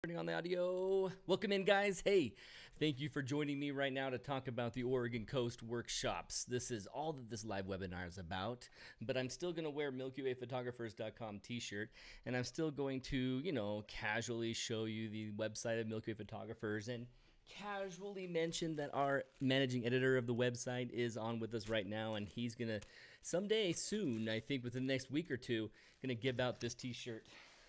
Turning on the audio. Welcome in, guys. Hey, thank you for joining me right now to talk about the Oregon Coast workshops. This is all that this live webinar is about, but I'm still going to wear MilkyWayPhotographers.com t-shirt, and I'm still going to, casually show you the website of Milky Way Photographers and casually mention that our managing editor of the website is on with us right now, and he's going to someday soon, I think within the next week or two, going to give out this t-shirt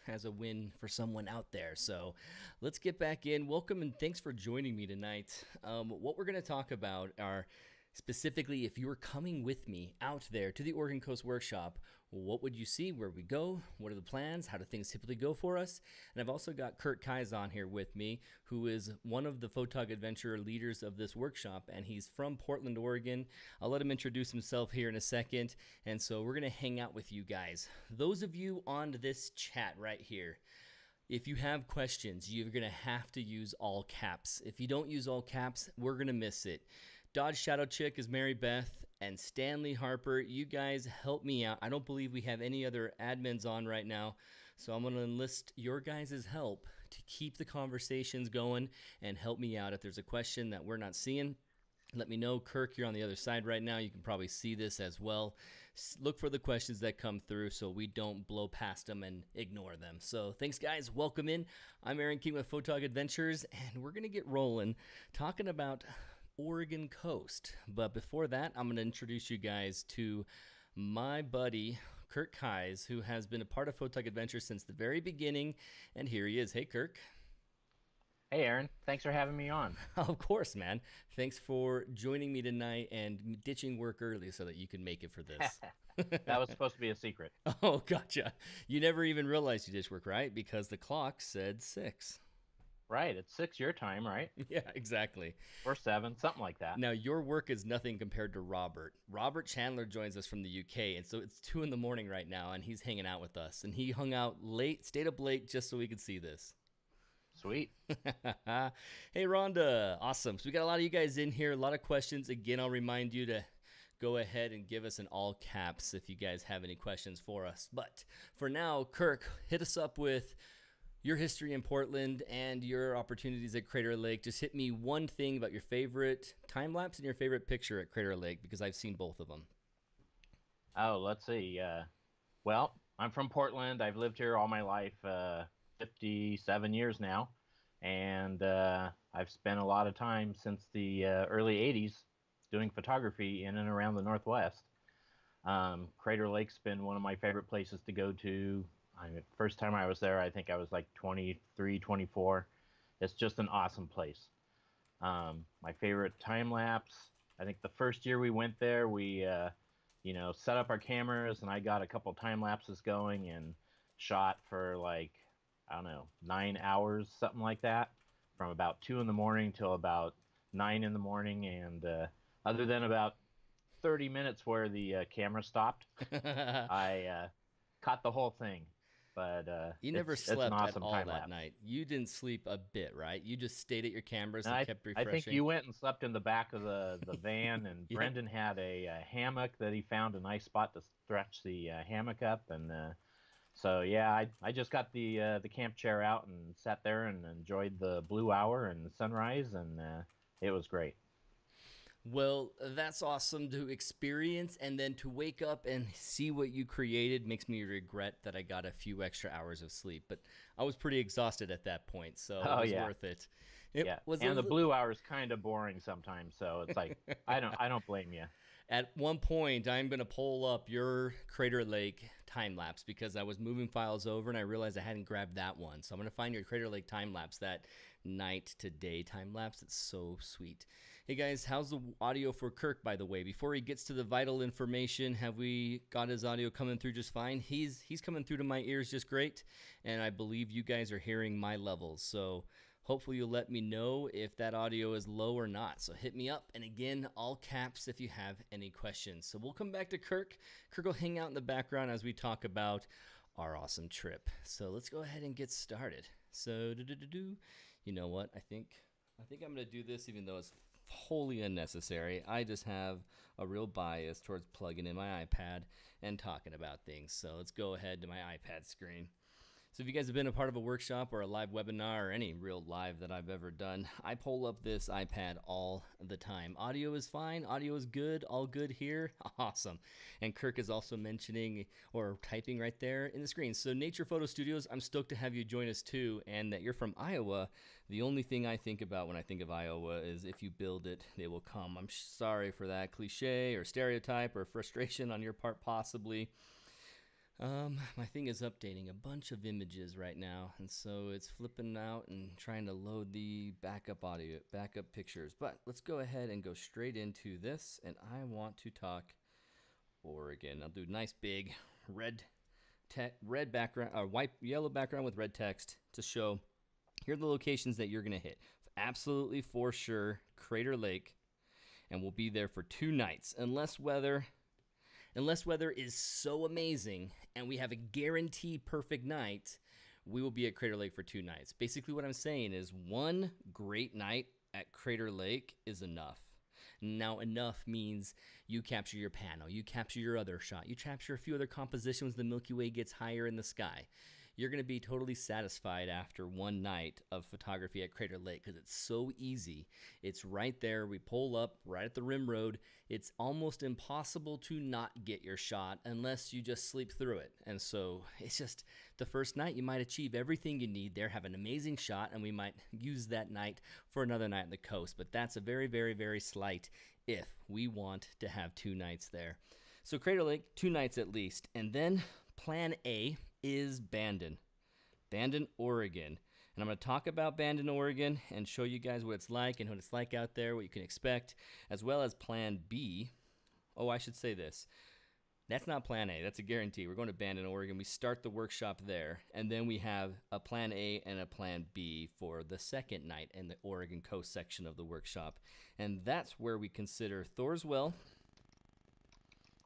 as a win for someone out there. So let's get back in. Welcome and thanks for joining me tonight. What we're going to talk about are specifically, if you were coming with me out there to the Oregon Coast Workshop, what would you see? Where we go? What are the plans? How do things typically go for us? And I've also got Kurt Keyes on here with me, who is one of the Photog Adventure leaders of this workshop, and he's from Portland, Oregon. I'll let him introduce himself here in a second, and so we're going to hang out with you guys. Those of you on this chat right here, if you have questions, you're going to have to use all caps. If you don't use all caps, we're going to miss it. Dodge Shadow Chick is Mary Beth, and Stanley Harper. You guys help me out. I don't believe we have any other admins on right now, so I'm going to enlist your guys' help to keep the conversations going and help me out. If there's a question that we're not seeing, let me know. Kirk, you're on the other side right now. You can probably see this as well. Look for the questions that come through so we don't blow past them and ignore them. So thanks, guys. Welcome in. I'm Aaron King with Photog Adventures, and we're going to get rolling talking about Oregon Coast. But before that, I'm going to introduce you guys to my buddy, Kurt Keyes, who has been a part of Photog Adventures since the very beginning. And here he is. Hey, Kirk. Hey, Aaron. Thanks for having me on. Of course, man. Thanks for joining me tonight and ditching work early so that you can make it for this. That was supposed to be a secret. Oh, gotcha. You never even realized you ditched work, right? Because the clock said 6. Right. It's 6 your time, right? Yeah, exactly. Or 7, something like that. Now, your work is nothing compared to Robert. Robert Chandler joins us from the UK, and so it's 2 in the morning right now, and he's hanging out with us. And he hung out late, stayed up late just so we could see this. Sweet. Hey, Rhonda. Awesome. So we got a lot of you guys in here, a lot of questions. Again, I'll remind you to go ahead and give us an all caps if you guys have any questions for us. But for now, Kirk, hit us up with your history in Portland and your opportunities at Crater Lake. Just hit me one thing about your favorite time lapse and your favorite picture at Crater Lake, because I've seen both of them. Oh, let's see. Well, I'm from Portland. I've lived here all my life, 57 years now. And I've spent a lot of time since the early 80s doing photography in and around the Northwest. Crater Lake's been one of my favorite places to go to. First time I was there, I think I was like 23, 24. It's just an awesome place. My favorite time lapse, I think the first year we went there, we set up our cameras, and I got a couple time lapses going and shot for like, I don't know, 9 hours, something like that, from about 2 in the morning till about 9 in the morning. And other than about 30 minutes where the camera stopped, I caught the whole thing. But you never slept awesome at all that lapse. Night. You didn't sleep a bit, right? You just stayed at your cameras and kept refreshing. I think you went and slept in the back of the van, and yeah. Brendan had a hammock that he found a nice spot to stretch the hammock up, and so yeah, I just got the camp chair out and sat there and enjoyed the blue hour and the sunrise, and it was great. Well, that's awesome to experience, and then to wake up and see what you created makes me regret that I got a few extra hours of sleep. But I was pretty exhausted at that point, so it was worth it. The blue hour is kind of boring sometimes, so it's like I don't blame you. At one point, I'm going to pull up your Crater Lake time lapse because I was moving files over and I realized I hadn't grabbed that one. So I'm going to find your Crater Lake time lapse, that night to day time lapse. It's so sweet. Hey guys, how's the audio for Kirk, by the way? Before he gets to the vital information, have we got his audio coming through just fine? He's coming through to my ears just great, and I believe you guys are hearing my levels. So hopefully you'll let me know if that audio is low or not. So hit me up. And again, all caps if you have any questions. So we'll come back to Kirk. Kirk will hang out in the background as we talk about our awesome trip. So let's go ahead and get started. So you know what? I think I'm going to do this even though it's wholly unnecessary. I just have a real bias towards plugging in my iPad and talking about things. So let's go ahead to my iPad screen. So if you guys have been a part of a workshop or a live webinar or any real live that I've ever done, I pull up this iPad all the time. Audio is fine. Audio is good. All good here. Awesome. And Kirk is also mentioning or typing right there in the screen. So Nature Photo Studios, I'm stoked to have you join us too. And that you're from Iowa. The only thing I think about when I think of Iowa is if you build it, they will come. I'm sorry for that cliche or stereotype or frustration on your part possibly. My thing is updating a bunch of images right now, and so it's flipping out and trying to load the backup pictures. But let's go ahead and go straight into this, and I want to talk Oregon. I'll do nice big red background, yellow background with red text to show here are the locations that you're gonna hit. Absolutely for sure, Crater Lake, and we'll be there for 2 nights, unless weather is so amazing and we have a guaranteed perfect night, we will be at Crater Lake for 2 nights. Basically what I'm saying is 1 great night at Crater Lake is enough. Now enough means you capture your panel, you capture your other shot, you capture a few other compositions, the Milky Way gets higher in the sky. You're going to be totally satisfied after 1 night of photography at Crater Lake because it's so easy. It's right there. We pull up right at the rim road. It's almost impossible to not get your shot unless you just sleep through it. And so it's just the first night you might achieve everything you need there, have an amazing shot, and we might use that night for another night on the coast. But that's a very, very, very slight if we want to have 2 nights there. So Crater Lake, 2 nights at least. And then plan A is Bandon, Oregon. And I'm going to talk about Bandon, Oregon and show you guys what it's like and what it's like out there, what you can expect, as well as plan B. Oh, I should say this. That's not plan A. That's a guarantee. We're going to Bandon, Oregon. We start the workshop there, and then we have a plan A and a plan B for the second night in the Oregon coast section of the workshop. And that's where we consider Thor's Well.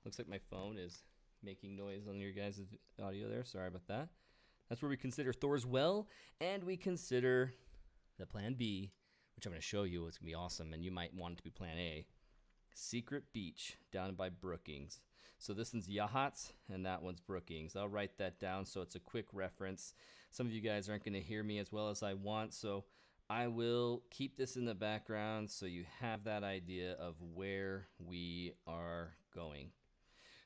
Looks like my phone is making noise on your guys' audio there. Sorry about that. That's where we consider Thor's Well, and we consider the plan B, which I'm going to show you. It's going to be awesome, and you might want it to be plan A. Secret Beach down by Brookings. So this one's Yachats, and that one's Brookings. I'll write that down so it's a quick reference. Some of you guys aren't going to hear me as well as I want, so I will keep this in the background so you have that idea of where we are going.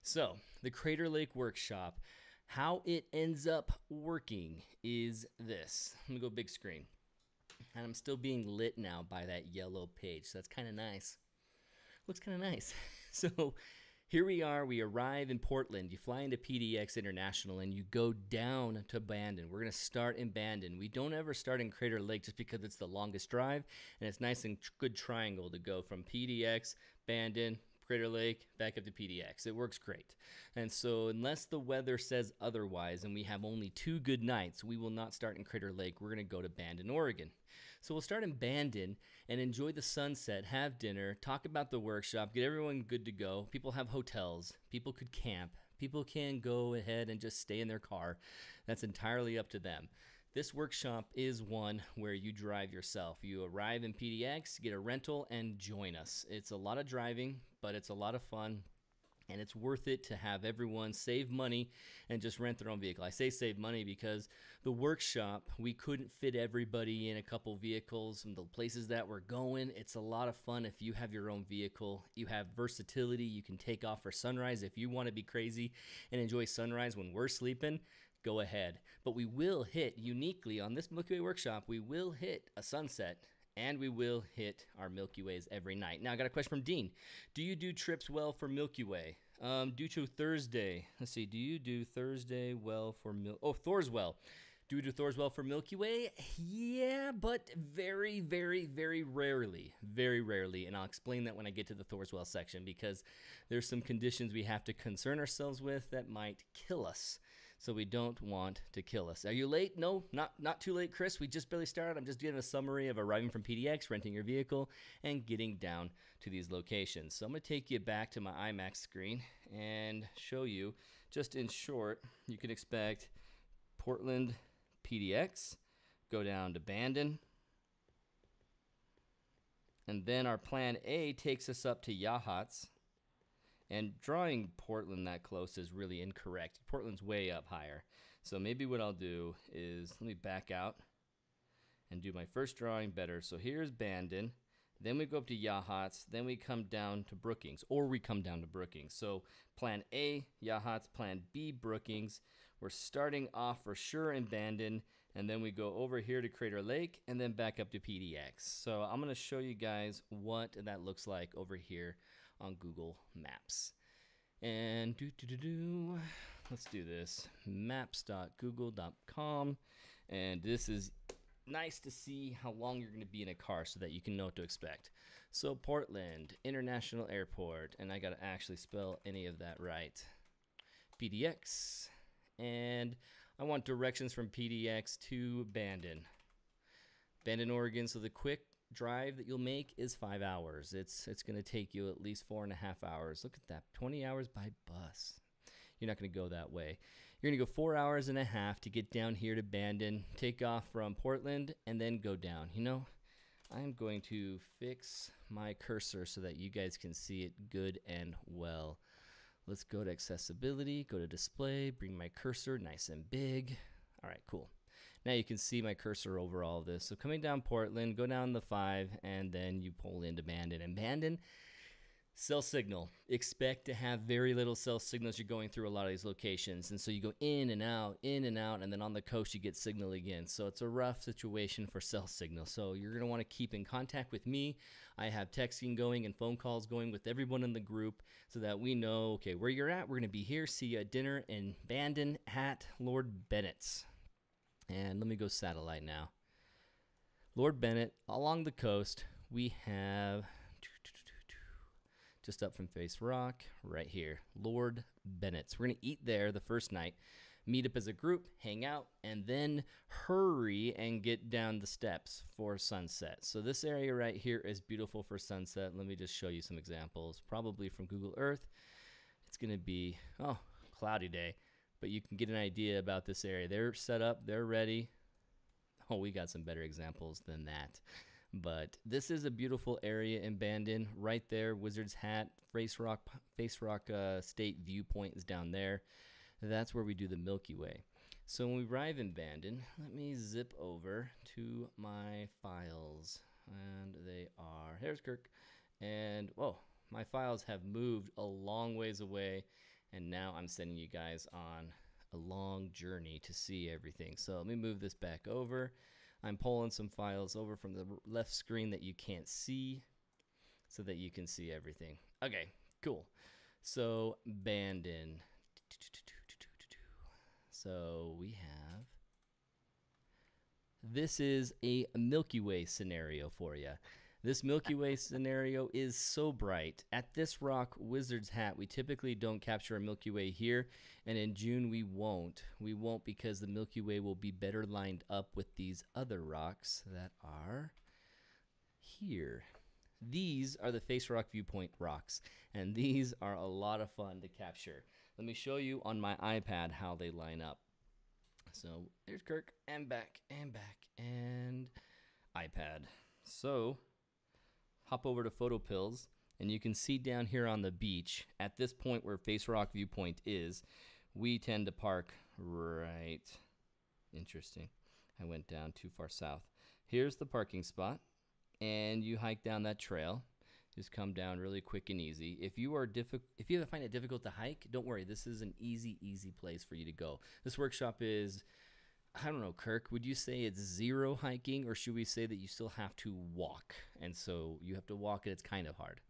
So, the Crater Lake Workshop, how it ends up working is this. I'm going to go big screen. And I'm still being lit now by that yellow page, so that's kind of nice. Looks kind of nice. So, here we are. We arrive in Portland. You fly into PDX International, and you go down to Bandon. We're going to start in Bandon. We don't ever start in Crater Lake just because it's the longest drive, and it's nice and good triangle to go from PDX, Bandon, Crater Lake, back up to PDX. It works great. And so unless the weather says otherwise and we have only 2 good nights, we will not start in Crater Lake. We're going to go to Bandon, Oregon. So we'll start in Bandon and enjoy the sunset, have dinner, talk about the workshop, get everyone good to go. People have hotels. People could camp. People can go ahead and just stay in their car. That's entirely up to them. This workshop is one where you drive yourself. You arrive in PDX, get a rental, and join us. It's a lot of driving, but it's a lot of fun, and it's worth it to have everyone save money and just rent their own vehicle. I say save money because the workshop, we couldn't fit everybody in a couple vehicles and the places that we're going. It's a lot of fun if you have your own vehicle. You have versatility. You can take off for sunrise if you want to be crazy and enjoy sunrise when we're sleeping. Go ahead. But we will hit uniquely on this Milky Way workshop, we will hit a sunset and we will hit our Milky Ways every night. Now I got a question from Dean. Do you do trips well for Milky Way? Due to Thursday. Let's see. Do you do Thursday well for Thor's Well. Do we do Thor's Well for Milky Way? Yeah, but very, very, very rarely. Very rarely. And I'll explain that when I get to the Thor's Well section because there's some conditions we have to concern ourselves with that might kill us. So we don't want to kill us. Are you late? No, not too late, Chris. We just barely started. I'm just giving a summary of arriving from PDX, renting your vehicle, and getting down to these locations. So I'm going to take you back to my IMAX screen and show you, just in short, you can expect Portland, PDX, go down to Bandon, and then our plan A takes us up to Yachats. And drawing Portland that close is really incorrect. Portland's way up higher. So maybe what I'll do is let me back out and do my first drawing better. So here's Bandon. Then we go up to Yachats. Then we come down to Brookings, or we come down to Brookings. So plan A, Yachats. Plan B, Brookings. We're starting off for sure in Bandon, and then we go over here to Crater Lake, and then back up to PDX. So I'm going to show you guys what that looks like over here on Google Maps. And let's do this. Maps.google.com. And this is nice to see how long you're going to be in a car so that you can know what to expect. So Portland International Airport, and I got to actually spell any of that right. PDX, and I want directions from PDX to Bandon, Oregon. So the quick drive that you'll make is 5 hours. It's going to take you at least 4.5 hours. Look at that, 20 hours by bus. You're not going to go that way. You're going to go 4.5 hours to get down here to Bandon, take off from Portland, and then go down. You know, I'm going to fix my cursor so that you guys can see it good and well. Let's go to accessibility, go to display, bring my cursor nice and big. All right, cool. Now you can see my cursor over all of this. So coming down Portland, go down the 5, and then you pull into Bandon. And Bandon, cell signal. Expect to have very little cell signal as you're going through a lot of these locations. And so you go in and out, and then on the coast you get signal again. So it's a rough situation for cell signal. So you're going to want to keep in contact with me. I have texting going and phone calls going with everyone in the group so that we know, okay, where you're at. We're going to be here. See you at dinner in Bandon at Lord Bennett's. And let me go satellite now. Lord Bennett, along the coast, we have just up from Face Rock, right here, Lord Bennett's. We're going to eat there the first night, meet up as a group, hang out, and then hurry and get down the steps for sunset. So this area right here is beautiful for sunset. Let me just show you some examples, probably from Google Earth. It's going to be, cloudy day, but you can get an idea about this area. They're set up, they're ready. Oh, we got some better examples than that. But this is a beautiful area in Bandon. Right there, Wizard's Hat, Face Rock State Viewpoint is down there. That's where we do the Milky Way. So when we arrive in Bandon, let me zip over to my files. And they are, here's Kirk. And, my files have moved a long ways away. And now I'm sending you guys on a long journey to see everything. So let me move this back over. I'm pulling some files over from the left screen that you can't see so that you can see everything. Okay, cool. So Bandon. So we have, this is a Milky Way scenario for you. This Milky Way scenario is so bright. At this rock, Wizard's Hat, we typically don't capture a Milky Way here, and in June we won't. We won't because the Milky Way will be better lined up with these other rocks that are here. These are the Face Rock Viewpoint rocks, and these are a lot of fun to capture. Let me show you on my iPad how they line up. So there's Kirk, and back, and iPad. So hop over to Photo Pills, and you can see down here on the beach, at this point where Face Rock Viewpoint is, we tend to park right. Interesting. I went down too far south. Here's the parking spot, and you hike down that trail. Just come down really quick and easy. If you find it difficult to hike, don't worry. This is an easy place for you to go. This workshop is, I don't know, Kirk, would you say it's zero hiking, or should we say that you still have to walk? And so you have to walk, and it's kind of hard.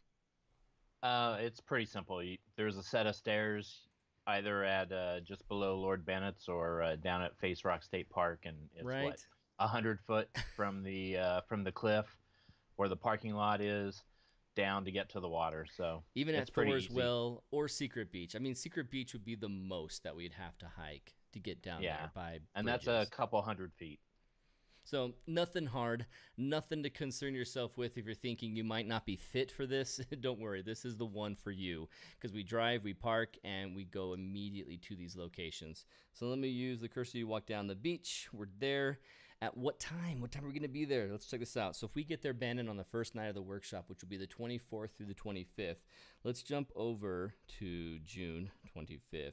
It's pretty simple. There's a set of stairs either at just below Lord Bennett's or down at Face Rock State Park, and it's right. what, 100 foot from the cliff where the parking lot is down to get to the water. So even it's at Thor's Well or Secret Beach. I mean, Secret Beach would be the most that we'd have to hike to get down there by and bridges. that's a couple 100 feet. So nothing hard, nothing to concern yourself with if you're thinking you might not be fit for this. Don't worry, this is the one for you, because we drive, we park, and we go immediately to these locations. So let me use the cursor. You walk down the beach. We're there. At what time? What time are we going to be there? Let's check this out. So if we get there, Bandon, on the first night of the workshop, which will be the 24th through the 25th, let's jump over to June 25th.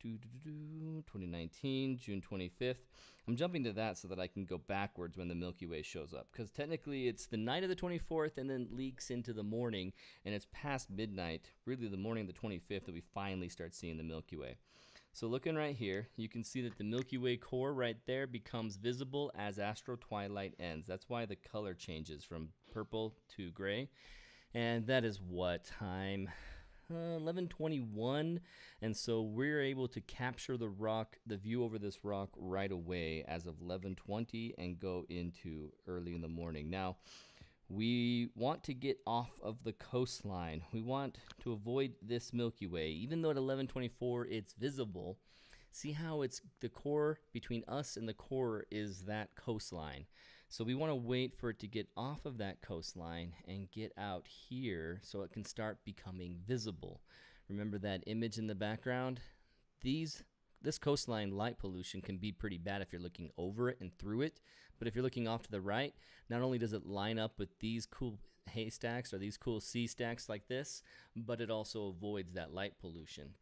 2019, June 25th. I'm jumping to that so that I can go backwards when the Milky Way shows up, because technically it's the night of the 24th and then leaks into the morning, and it's past midnight, really the morning of the 25th, that we finally start seeing the Milky Way. So looking right here, you can see that the Milky Way core right there becomes visible as astro twilight ends. That's why the color changes from purple to gray. And that is what time? 11:21, and so we're able to capture the view over this rock right away as of 11:20 and go into early in the morning. Now, we want to get off of the coastline. We want to avoid this Milky Way. Even though at 11:24 it's visible, see how it's the core between us and the core is that coastline. So we want to wait for it to get off of that coastline and get out here so it can start becoming visible. Remember that image in the background? This coastline light pollution can be pretty bad if you're looking over it and through it. But if you're looking off to the right, not only does it line up with these cool haystacks or these cool sea stacks like this, but it also avoids that light pollution.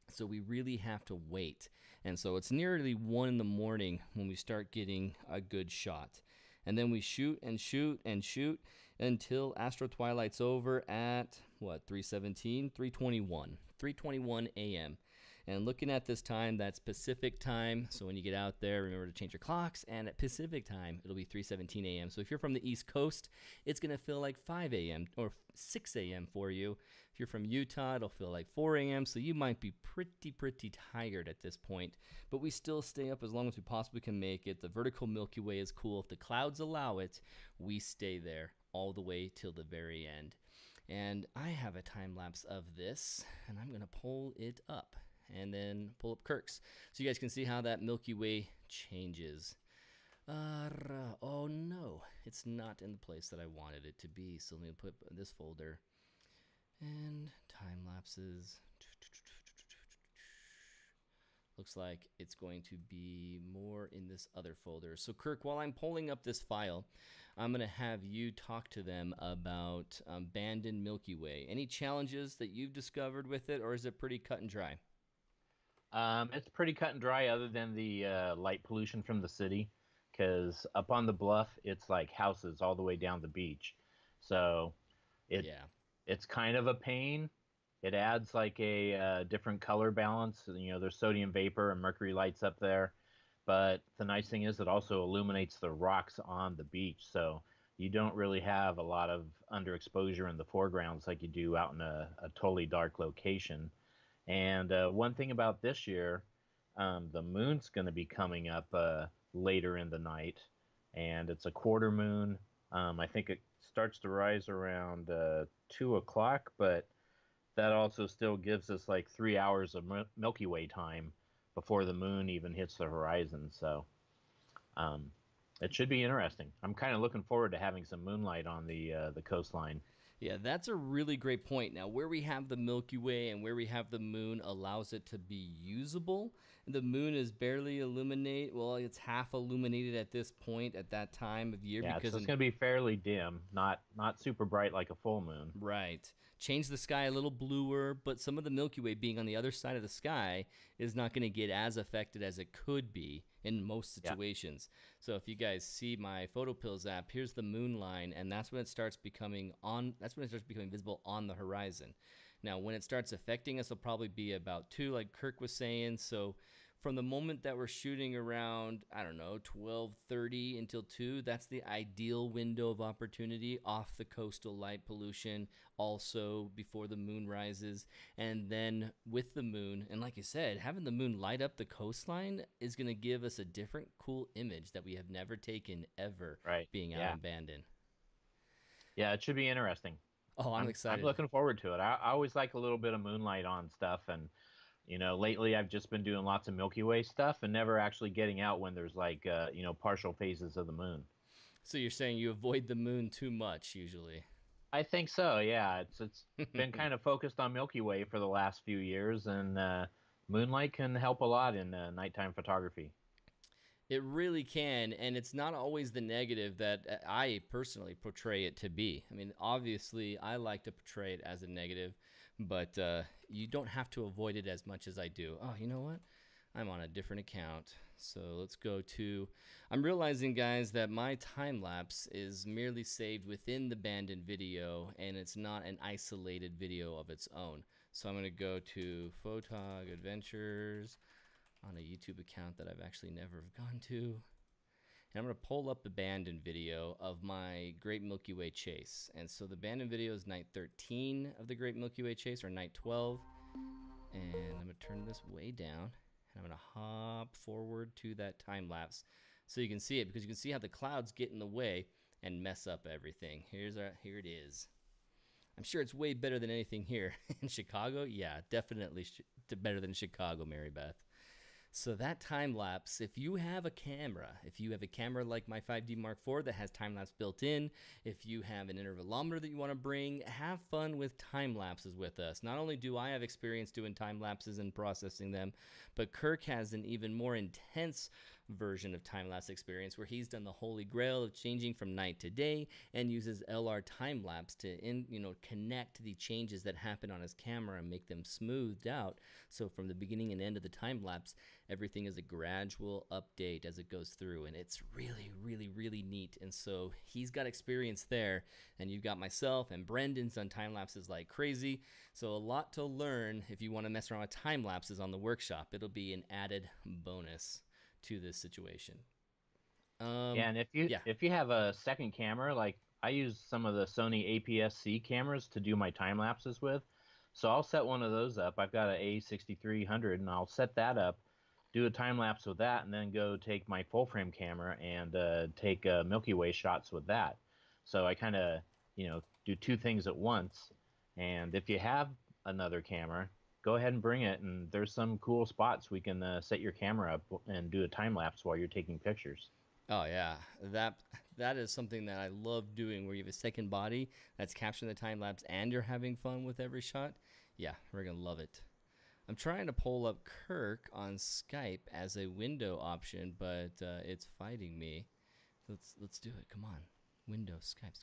So we really have to wait. And so it's nearly 1 in the morning when we start getting a good shot. And then we shoot and shoot and shoot until astro twilight's over at, 3:21 a.m. And looking at this time, that's Pacific time. So when you get out there, remember to change your clocks. And at Pacific time, it'll be 3:17 a.m. So if you're from the East Coast, it's going to feel like 5 a.m. or 6 a.m. for you. If you're from Utah, it'll feel like 4 a.m. So you might be pretty tired at this point. But we still stay up as long as we possibly can make it. The vertical Milky Way is cool. If the clouds allow it, we stay there all the way till the very end. And I have a time lapse of this, and I'm going to pull it up. And then pull up Kirk's, so you guys can see how that Milky Way changes. Oh no, it's not in the place that I wanted it to be, so let me put this folder, and time lapses. Looks like it's going to be more in this other folder. So Kirk, while I'm pulling up this file, I'm going to have you talk to them about abandoned Milky Way. Any challenges that you've discovered with it, or is it pretty cut and dry? It's pretty cut and dry other than the light pollution from the city, because up on the bluff, it's like houses all the way down the beach. So it's kind of a pain. It adds like a different color balance. You know, there's sodium vapor and mercury lights up there. But the nice thing is it also illuminates the rocks on the beach. So you don't really have a lot of underexposure in the foregrounds like you do out in a totally dark location. And one thing about this year, the moon's going to be coming up later in the night, and it's a quarter moon. I think it starts to rise around 2 o'clock, but that also still gives us like 3 hours of Milky Way time before the moon even hits the horizon. So it should be interesting. I'm kind of looking forward to having some moonlight on the coastline. Yeah, that's a really great point. Now, where we have the Milky Way and where we have the moon allows it to be usable. The moon is barely illuminated. Well, it's half illuminated at this point at that time of year. Yeah, because so it's going to be fairly dim, not super bright like a full moon. Right. Change the sky a little bluer, but some of the Milky Way being on the other side of the sky is not going to get as affected as it could be in most situations. Yeah. So if you guys see my PhotoPills app, here's the moon line, and that's when it starts becoming visible on the horizon. Now, when it starts affecting us, it'll probably be about 2, like Kirk was saying. So from the moment that we're shooting around, 12:30 until 2, that's the ideal window of opportunity off the coastal light pollution, also before the moon rises. And then with the moon, and like you said, having the moon light up the coastline is going to give us a different cool image that we have never taken ever, being out abandoned. Yeah, it should be interesting. Oh, I'm excited. I'm looking forward to it. I always like a little bit of moonlight on stuff, and lately I've just been doing lots of Milky Way stuff and never actually getting out when there's like partial phases of the moon. So you're saying you avoid the moon too much usually? I think so. Yeah, it's been kind of focused on Milky Way for the last few years, and moonlight can help a lot in nighttime photography. It really can, and it's not always the negative that I personally portray it to be. I mean, obviously, I like to portray it as a negative, but you don't have to avoid it as much as I do. Oh, you know what? I'm on a different account. So let's go to, I'm realizing, guys, that my time lapse is merely saved within the Bandon video, and it's not an isolated video of its own. So I'm going to go to Photog Adventures on a YouTube account that I've actually never gone to. And I'm going to pull up the Bandon video of my Great Milky Way chase. And so the Bandon video is night 13 of the Great Milky Way chase, or night 12. And I'm going to turn this way down. And I'm going to hop forward to that time lapse so you can see it, because you can see how the clouds get in the way and mess up everything. Here it is. I'm sure it's way better than anything here in Chicago. Yeah, definitely better than Chicago, Mary Beth. So that time lapse, if you have a camera like my 5D Mark IV that has time lapse built in, if you have an intervalometer that you want to bring, have fun with time lapses with us. Not only do I have experience doing time lapses and processing them, but Kirk has an even more intense version of time lapse experience where he's done the holy grail of changing from night to day and uses LR time lapse to connect the changes that happen on his camera and make them smoothed out. So from the beginning and end of the time lapse, everything is a gradual update as it goes through, and it's really, really, really neat. And so he's got experience there, and you've got myself, and Brendan's done time lapses like crazy. So a lot to learn if you want to mess around with time lapses on the workshop. It'll be an added bonus to this situation. Yeah, and if you have a second camera, like I use some of the Sony APS-C cameras to do my time lapses with, so I'll set one of those up. I've got an A6300, and I'll set that up, do a time lapse with that, and then go take my full frame camera and take Milky Way shots with that. So I kind of do two things at once. And if you have another camera, go ahead and bring it, and there's some cool spots we can set your camera up and do a time lapse while you're taking pictures. Oh yeah, that is something that I love doing, where you have a second body that's capturing the time lapse and you're having fun with every shot. Yeah, we're gonna love it. I'm trying to pull up Kirk on Skype as a window option, but it's fighting me. Let's do it. Come on, window, Skype.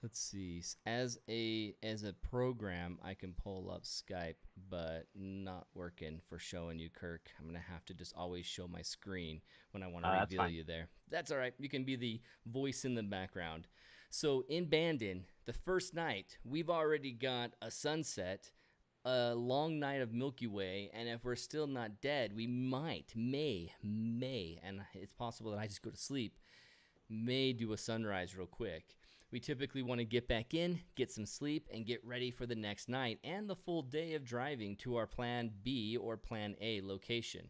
Let's see. As a program, I can pull up Skype, but not working for showing you, Kirk. I'm gonna have to just always show my screen when I want to reveal you there. That's all right. You can be the voice in the background. So in Bandon, the first night, we've already got a sunset, a long night of Milky Way, and if we're still not dead, we may, and it's possible that I just go to sleep, may do a sunrise real quick. We typically want to get back in, get some sleep, and get ready for the next night and the full day of driving to our Plan B or Plan A location.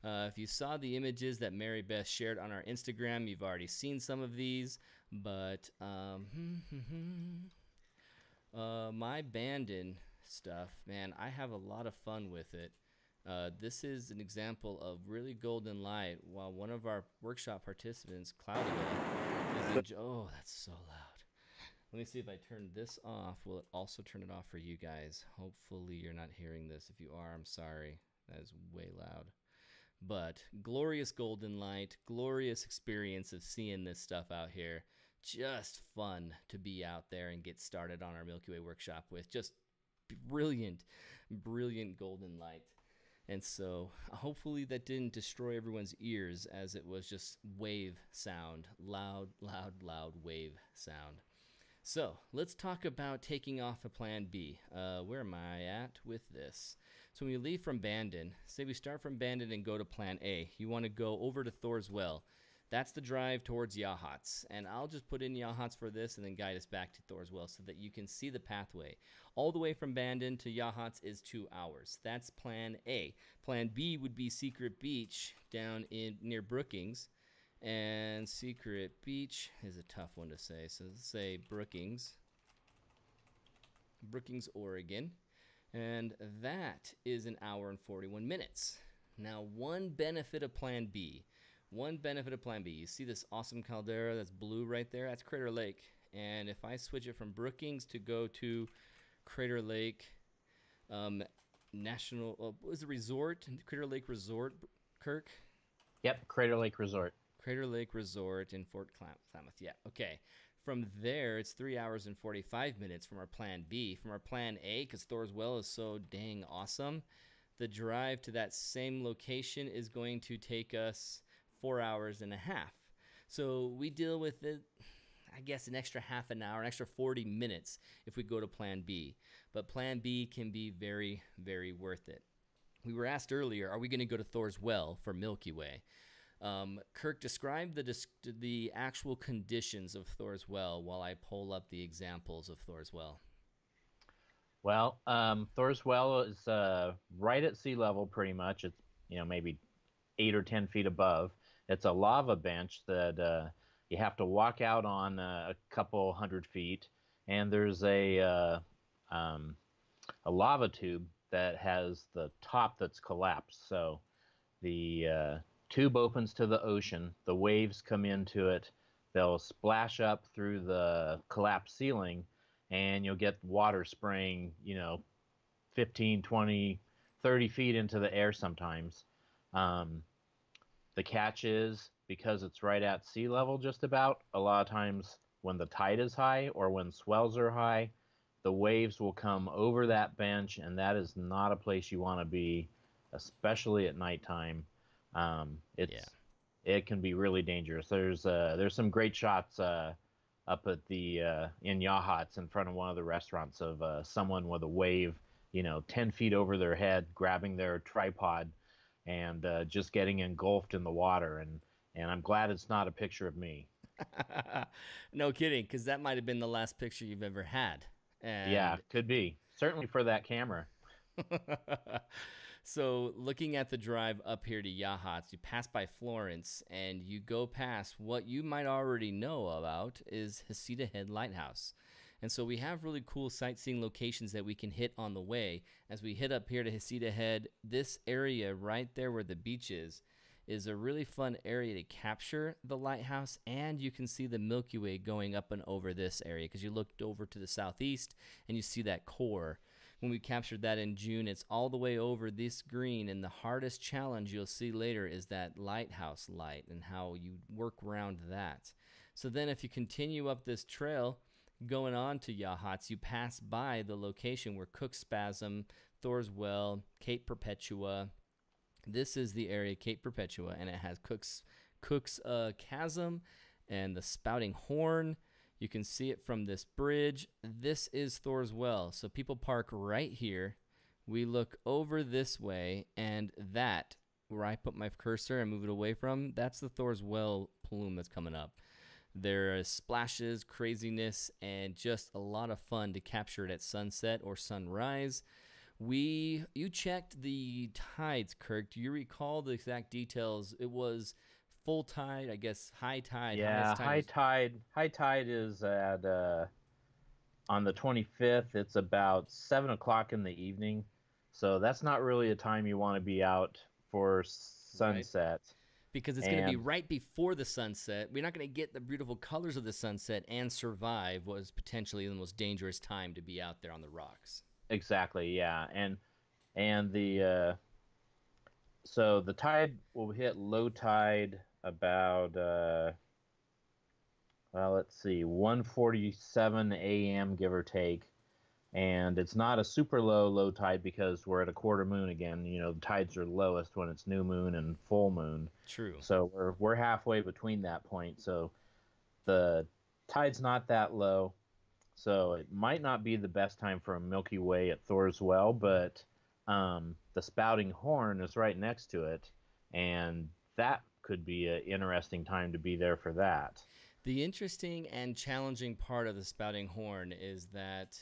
If you saw the images that Mary Beth shared on our Instagram, you've already seen some of these, but my Bandon stuff, man, I have a lot of fun with it. This is an example of really golden light while one of our workshop participants, Claudia, is oh, that's so loud. Let me see if I turn this off. Will it also turn it off for you guys? Hopefully you're not hearing this. If you are, I'm sorry. That is way loud. But glorious golden light, glorious experience of seeing this stuff out here. Just fun to be out there and get started on our Milky Way workshop with. Just brilliant, brilliant golden light. And so hopefully that didn't destroy everyone's ears, as it was just wave sound, loud, loud, loud wave sound. So let's talk about taking off a Plan B. Where am I at with this? So when we leave from Bandon, say we start from Bandon and go to Plan A, you want to go over to Thor's Well. That's the drive towards Yachats. And I'll just put in Yachats for this and then guide us back to Thor's Well so that you can see the pathway. All the way from Bandon to Yachats is 2 hours. That's Plan A. Plan B would be Secret Beach down near Brookings. And Secret Beach is a tough one to say. So let's say Brookings, Oregon. And that is 1 hour and 41 minutes. Now, one benefit of Plan B. You see this awesome caldera that's blue right there? That's Crater Lake. And if I switch it from Brookings to go to Crater Lake National, what was the resort? Crater Lake Resort, Kirk? Yep, Crater Lake Resort. Crater Lake Resort in Fort Klamath. Yeah, okay. From there, it's 3 hours and 45 minutes from our plan B. From our plan A, because Thor's Well is so dang awesome, the drive to that same location is going to take us 4 hours and a half. So we deal with it, I guess, an extra half an hour, an extra 40 minutes if we go to plan B. But plan B can be very, very worth it. We were asked earlier, are we going to go to Thor's Well for Milky Way? Kirk, describe the actual conditions of Thor's Well while I pull up the examples of Thor's Well. Well, Thor's Well is right at sea level, pretty much. It's maybe 8 or 10 feet above. It's a lava bench that you have to walk out on a couple 100 feet, and there's a lava tube that has the top that's collapsed. So the tube opens to the ocean. The waves come into it. They'll splash up through the collapsed ceiling, and you'll get water spraying, 15, 20, 30 feet into the air sometimes. The catch is, because it's right at sea level just about, a lot of times when the tide is high or when swells are high, the waves will come over that bench, and that is not a place you want to be, especially at nighttime. It can be really dangerous. There's some great shots up at the in Yachats in front of one of the restaurants of someone with a wave, 10 feet over their head, grabbing their tripod, and just getting engulfed in the water. And I'm glad it's not a picture of me. No kidding, because that might have been the last picture you've ever had. And yeah, could be. Certainly for that camera. So looking at the drive up here to Yachats, you pass by Florence, and you go past what you might already know about is Heceta Head Lighthouse. And so we have really cool sightseeing locations that we can hit on the way. As we hit up here to Heceta Head, this area right there where the beach is a really fun area to capture the lighthouse, and you can see the Milky Way going up and over this area because you looked over to the southeast and you see that core. When we captured that in June, it's all the way over this green, and the hardest challenge you'll see later is that lighthouse light and how you work around that. So then if you continue up this trail going on to Yachats, you pass by the location where Cook's Spasm, Thor's Well, Cape Perpetua. This is the area, Cape Perpetua, and it has Cook's Chasm and the Spouting Horn. You can see it from this bridge. This is Thor's Well. So people park right here. We look over this way, and that, where I put my cursor and move it away from, that's the Thor's Well plume that's coming up. There are splashes, craziness, and just a lot of fun to capture it at sunset or sunrise. You checked the tides, Kirk. Do you recall the exact details? It was full tide, I guess, high tide. Yeah, high tide is at on the 25th. It's about 7 o'clock in the evening, so that's not really a time you want to be out for sunset. Right. Because it's going to be right before the sunset. We're not going to get the beautiful colors of the sunset and survive what is potentially the most dangerous time to be out there on the rocks. Exactly, yeah, and the so the tide will hit low tide about well, let's see, 1:47 a.m. give or take, and it's not a super low tide because we're at a quarter moon again. The tides are lowest when it's new moon and full moon. True. So we're halfway between that point. So the tide's not that low. So it might not be the best time for a Milky Way at Thor's Well, but the Spouting Horn is right next to it, and that could be an interesting time to be there for that. The interesting and challenging part of the Spouting Horn is that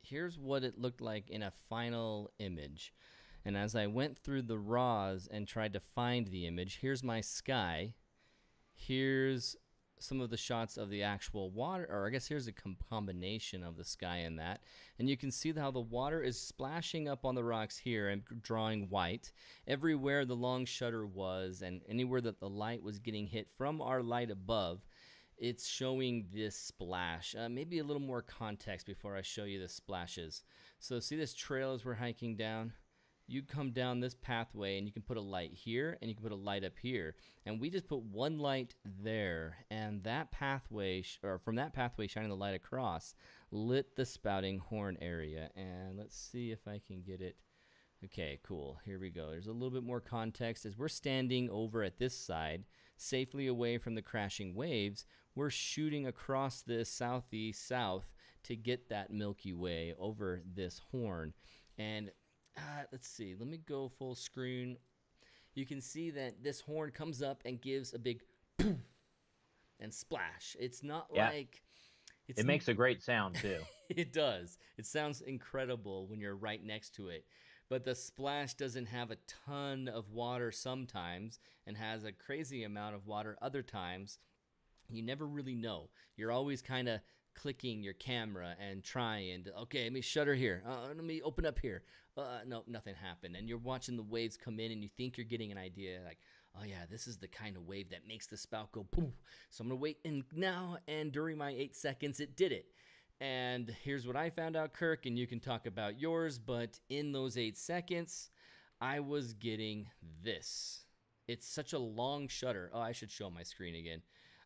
here's what it looked like in a final image. And as I went through the RAWs and tried to find the image, here's my sky. Here's some of the shots of the actual water, or I guess here's a combination of the sky and that. And you can see how the water is splashing up on the rocks here and drawing white. Everywhere the long shutter was and anywhere that the light was getting hit from our light above, it's showing this splash. Maybe a little more context before I show you the splashes. So see this trail as we're hiking down? you come down this pathway and you can put a light here and you can put a light up here. And we just put one light there, and that pathway, or from that pathway shining the light across, lit the spouting horn area. And let's see if I can get it. Okay, cool. Here we go. There's a little bit more context. As we're standing over at this side, safely away from the crashing waves, we're shooting across this southeast south to get that Milky Way over this horn. And let's see. Let me go full screen. You can see that this horn comes up and gives a big poof and splash. It's not like... It makes a great sound, too. It does. It sounds incredible when you're right next to it. But the splash doesn't have a ton of water sometimes and has a crazy amount of water other times. You never really know. You're always kind of clicking your camera and trying to, okay, let me shutter here. Let me open up here. No, nothing happened. And you're watching the waves come in and you think you're getting an idea like, oh yeah, this is the kind of wave that makes the spout go poof. So I'm going to wait, and now, and during my 8 seconds, it did it. And here's what I found out, Kirk, and you can talk about yours, but in those 8 seconds, I was getting this. It's such a long shutter. Oh, I should show my screen again.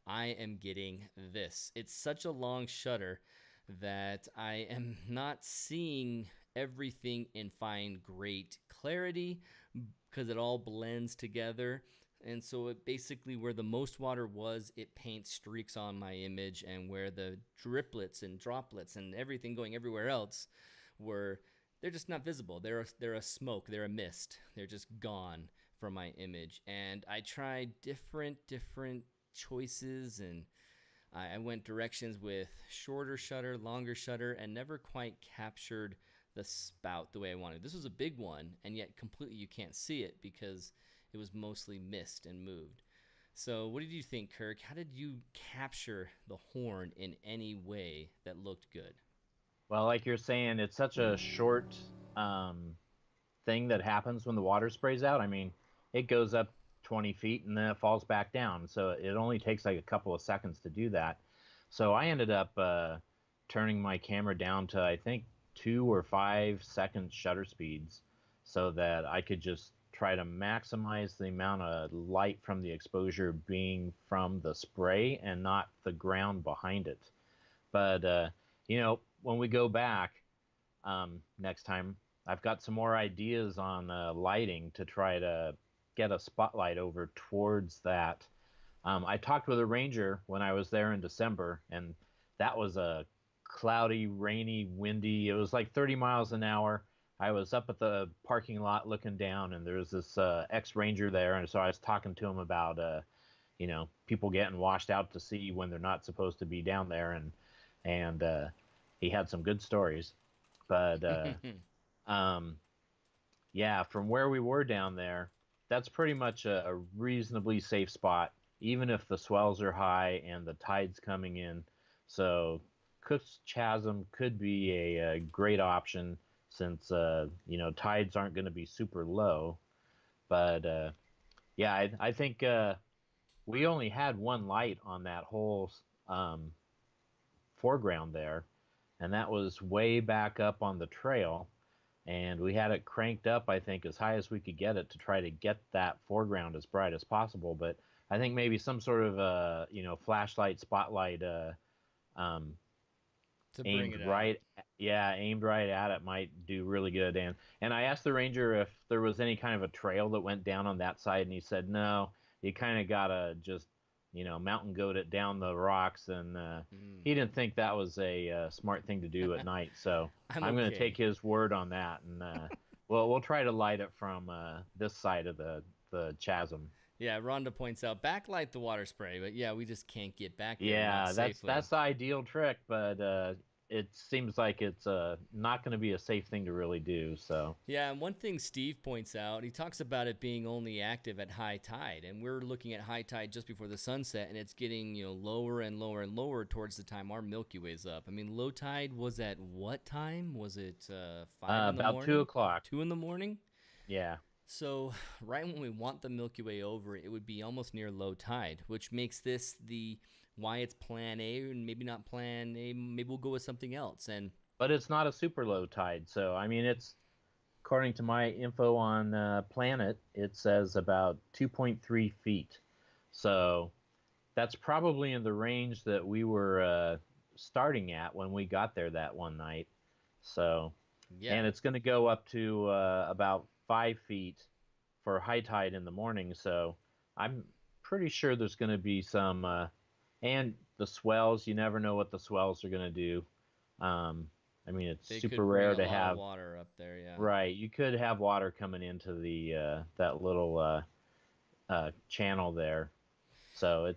I am getting this. It's such a long shutter that I am not seeing everything in fine, great clarity because it all blends together. And so it basically, where the most water was, it paints streaks on my image, and where the driplets and droplets and everything going everywhere else they're just not visible. They're a smoke, they're a mist. They're just gone from my image. And I tried different choices, and I went directions with shorter shutter, longer shutter, and never quite captured the spout the way I wanted. This was a big one, and yet completely you can't see it because it was mostly mist and moved. So what did you think, Kirk? How did you capture the horn in any way that looked good? Well, like you're saying, it's such a short thing that happens when the water sprays out. I mean, it goes up 20 feet and then it falls back down. So it only takes like a couple of seconds to do that. So I ended up turning my camera down to, I think, 2 or 5 second shutter speeds so that I could just try to maximize the amount of light from the exposure being from the spray and not the ground behind it. But, when we go back next time, I've got some more ideas on lighting to try to get a spotlight over towards that. I talked with a ranger when I was there in December, and that was a cloudy, rainy, windy. It was like 30 miles an hour. I was up at the parking lot looking down, and there was this ex-ranger there, and so I was talking to him about, people getting washed out to sea when they're not supposed to be down there, and he had some good stories. But yeah, from where we were down there, that's pretty much a reasonably safe spot, even if the swells are high and the tide's coming in. So Cook's Chasm could be a great option since tides aren't going to be super low. But yeah, I think we only had one light on that whole foreground there, and that was way back up on the trail. And we had it cranked up, I think, as high as we could get it to try to get that foreground as bright as possible. But I think maybe some sort of flashlight, spotlight aimed right at it might do really good. And I asked the ranger if there was any kind of a trail that went down on that side, and he said no, you kind of gotta just mountain goat it down the rocks, and he didn't think that was a smart thing to do at night. So I'm going to take his word on that, and we'll try to light it from this side of the chasm. Yeah, Rhonda points out backlight the water spray, but yeah, we just can't get back there. Yeah, that's the ideal trick, but it seems like it's not going to be a safe thing to really do. So yeah, and one thing Steve points out, he talks about it being only active at high tide, and we're looking at high tide just before the sunset, and it's getting lower and lower and lower towards the time our Milky Way's up. I mean, low tide was at what time? Was it 5 in the morning? About 2 o'clock. 2 in the morning. Yeah. So right when we want the Milky Way over, it would be almost near low tide, which makes this why it's plan A and maybe not plan A. Maybe we'll go with something else. But it's not a super low tide, so I mean it's according to my info on Planet, it says about 2.3 feet. So that's probably in the range that we were starting at when we got there that one night. So, Yeah. and it's going to go up to about 5 feet for high tide in the morning. So I'm pretty sure there's going to be some, and the swells. You never know what the swells are going to do. I mean, it's They super could bring rare a to lot of have. water up there, yeah. Right, you could have water coming into the that little channel there. So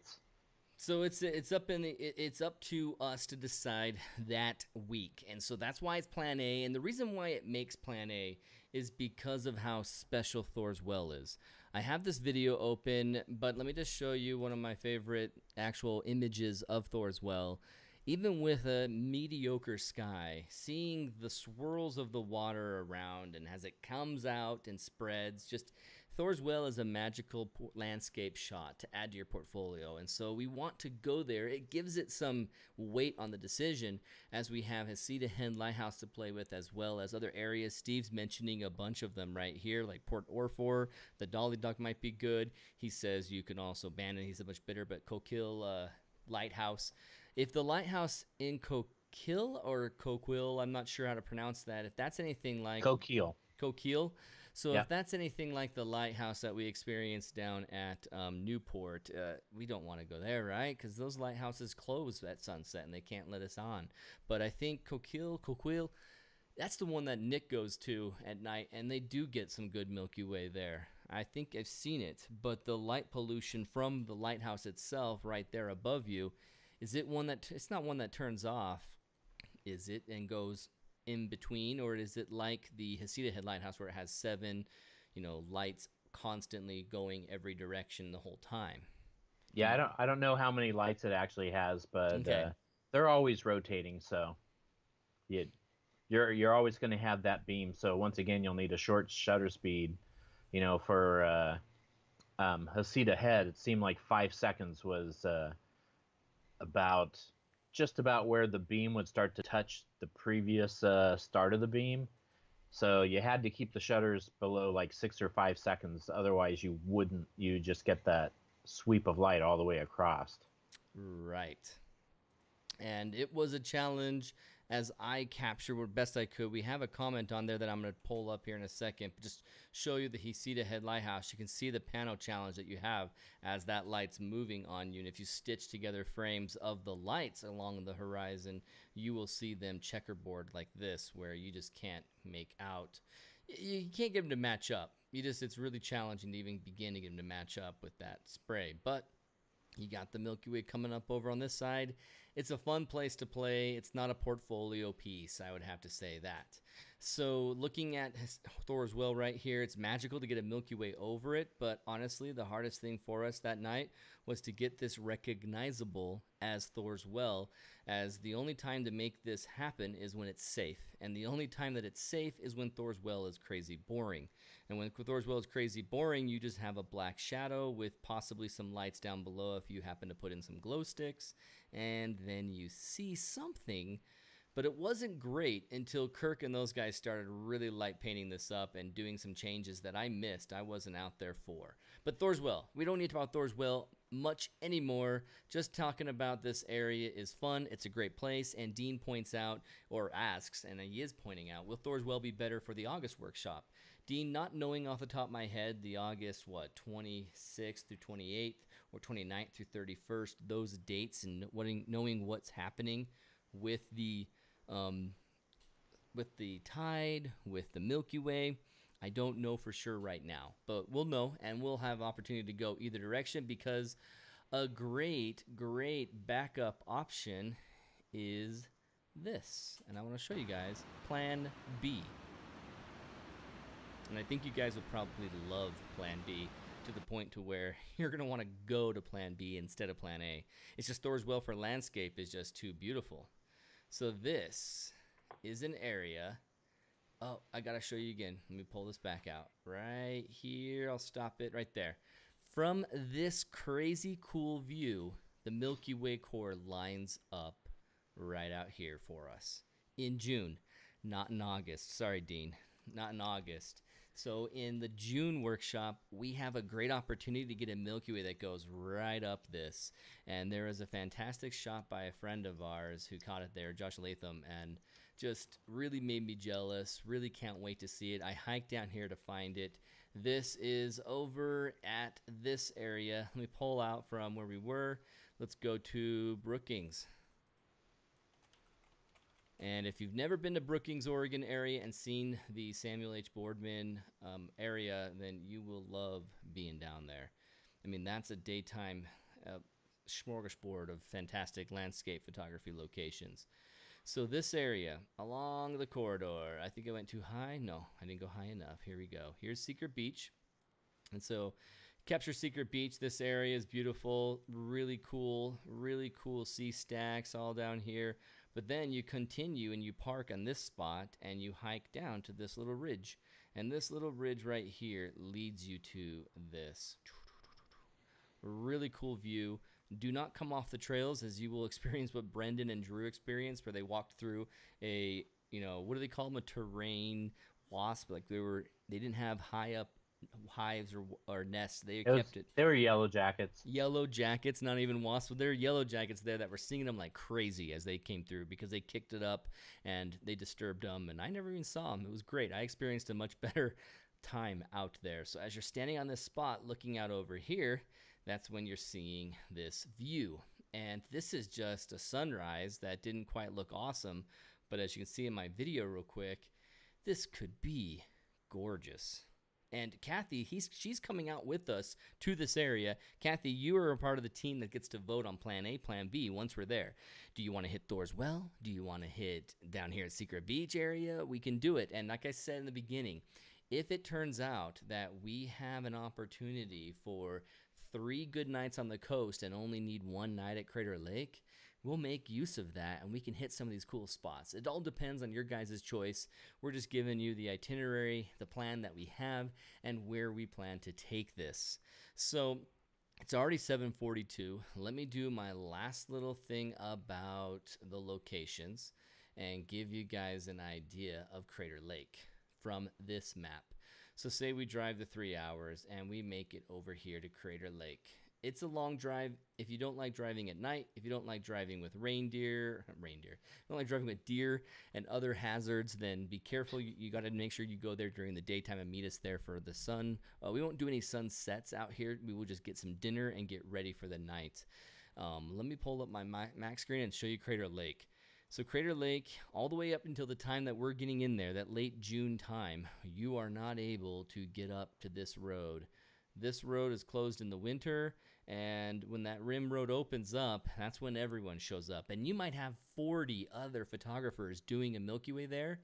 So it's up in the it's up to us to decide that week, and so that's why it's Plan A. And the reason why it makes Plan A is because of how special Thor's Well is. I have this video open, but let me just show you one of my favorite actual images of Thor's Well. Even with a mediocre sky, seeing the swirls of the water around and as it comes out and spreads, just Thor's Well is a magical landscape shot to add to your portfolio, and so we want to go there. It gives it some weight on the decision, as we have Heceta Head Lighthouse to play with, as well as other areas. Steve's mentioning a bunch of them right here, like Port Orford. The Dolly Dock might be good. He says you can also ban it. He's a much bitter, but Coquille Lighthouse. If the lighthouse in Coquille or Coquille, I'm not sure how to pronounce that. If that's anything like Coquille. Coquille. So Yeah. if that's anything like the lighthouse that we experienced down at Newport, we don't want to go there, right? Because those lighthouses close at sunset and they can't let us on. But I think Coquille, that's the one that Nick goes to at night, and they do get some good Milky Way there. I think I've seen it, but the light pollution from the lighthouse itself right there above you, is it one that, it's not one that turns off, is it, and goes in between, or is it like the Heceta Head Lighthouse where it has 7, lights constantly going every direction the whole time? Yeah, I don't know how many lights it actually has, but Okay. they're always rotating, so you you're always going to have that beam. So once again, you'll need a short shutter speed. For Heceta Head, it seemed like 5 seconds was about just about where the beam would start to touch the previous start of the beam. So you had to keep the shutters below like 6 or 5 seconds. Otherwise, you just get that sweep of light all the way across. Right. And it was a challenge as I captured what best I could. We have a comment on there that I'm going to pull up here in a second. Just show you the Heceta Head Lighthouse. You can see the panel challenge that you have as that light's moving on you. And if you stitch together frames of the lights along the horizon, you will see them checkerboard like this, where you just can't make out. You can't get them to match up. It's really challenging to even begin to get them to match up with that spray. But you got the Milky Way coming up over on this side. It's a fun place to play. It's not a portfolio piece, I would have to say that. So looking at Thor's Well right here, it's magical to get a Milky Way over it, but honestly, the hardest thing for us that night was to get this recognizable as Thor's Well, as the only time to make this happen is when it's safe, and the only time that it's safe is when Thor's Well is crazy boring. And when Thor's Well is crazy boring, you just have a black shadow with possibly some lights down below if you happen to put in some glow sticks, and then you see something. But it wasn't great until Kirk and those guys started really light painting this up and doing some changes that I missed. I wasn't out there for. But Thor's Well, we don't need to talk about Thor's Well much anymore. Just talking about this area is fun. It's a great place. And Dean points out, or asks, and he is pointing out, will Thor's Well be better for the August workshop? Dean, not knowing off the top of my head the August, 26th through 28th or 29th through 31st, those dates, and knowing what's happening with the tide, with the Milky Way, I don't know for sure right now, but we'll know, and we'll have opportunity to go either direction, because a great backup option is this, and I want to show you guys Plan B. And I think you guys would probably love Plan B to the point to where you're going to want to go to Plan B instead of Plan A. It's just Thor's Well for landscape is just too beautiful. So this is an area. Oh, I got to show you again. Let me pull this back out. Right here. I'll stop it right there. From this crazy cool view, the Milky Way core lines up right out here for us in June, not in August. Sorry, Dean. not in August. So in the June workshop, we have a great opportunity to get a Milky Way that goes right up this. And there is a fantastic shot by a friend of ours who caught it there, Josh Latham, and just really made me jealous. Really can't wait to see it. I hiked down here to find it. This is over at this area. Let me pull out from where we were. Let's go to Brookings. And if you've never been to Brookings, Oregon area and seen the Samuel H. Boardman area, then you will love being down there. I mean, that's a daytime smorgasbord of fantastic landscape photography locations. So this area, along the corridor, I think I went too high. No, I didn't go high enough. Here we go. Here's Secret Beach. And so capture Secret Beach. This area is beautiful, really cool sea stacks all down here. But then you continue and you park on this spot and you hike down to this little ridge. And this little ridge right here leads you to this. Really cool view. Do not come off the trails, as you will experience what Brendan and Drew experienced, where they walked through a, what do they call them? A terrain wasp. Like they didn't have high up hives or nests. They kept it. They were yellow jackets. Yellow jackets, not even wasps. There were yellow jackets there that were stinging them like crazy as they came through because they kicked it up and they disturbed them. And I never even saw them. It was great. I experienced a much better time out there. So as you're standing on this spot looking out over here, that's when you're seeing this view. And this is just a sunrise that didn't quite look awesome. But as you can see in my video real quick, this could be gorgeous. And Kathy, she's coming out with us to this area. Kathy, you are a part of the team that gets to vote on Plan A, Plan B once we're there. Do you want to hit Thor's Well? Do you want to hit down here at Secret Beach area? We can do it. And like I said in the beginning, if it turns out that we have an opportunity for 3 good nights on the coast and only need 1 night at Crater Lake, we'll make use of that and we can hit some of these cool spots. It all depends on your guys' choice. We're just giving you the itinerary, the plan that we have, and where we plan to take this. So it's already 7:42. Let me do my last little thing about the locations and give you guys an idea of Crater Lake from this map. So say we drive the 3 hours and we make it over here to Crater Lake. It's a long drive. If you don't like driving at night, if you don't like driving with reindeer, don't like driving with deer and other hazards, then be careful. You got to make sure you go there during the daytime and meet us there for the sun. We won't do any sunsets out here. We will just get some dinner and get ready for the night. Let me pull up my Mac screen and show you Crater Lake. So Crater Lake, all the way up until the time that we're getting in there, that late June time, you are not able to get up to this road. This road is closed in the winter, and when that rim road opens up, that's when everyone shows up. And you might have 40 other photographers doing a Milky Way there,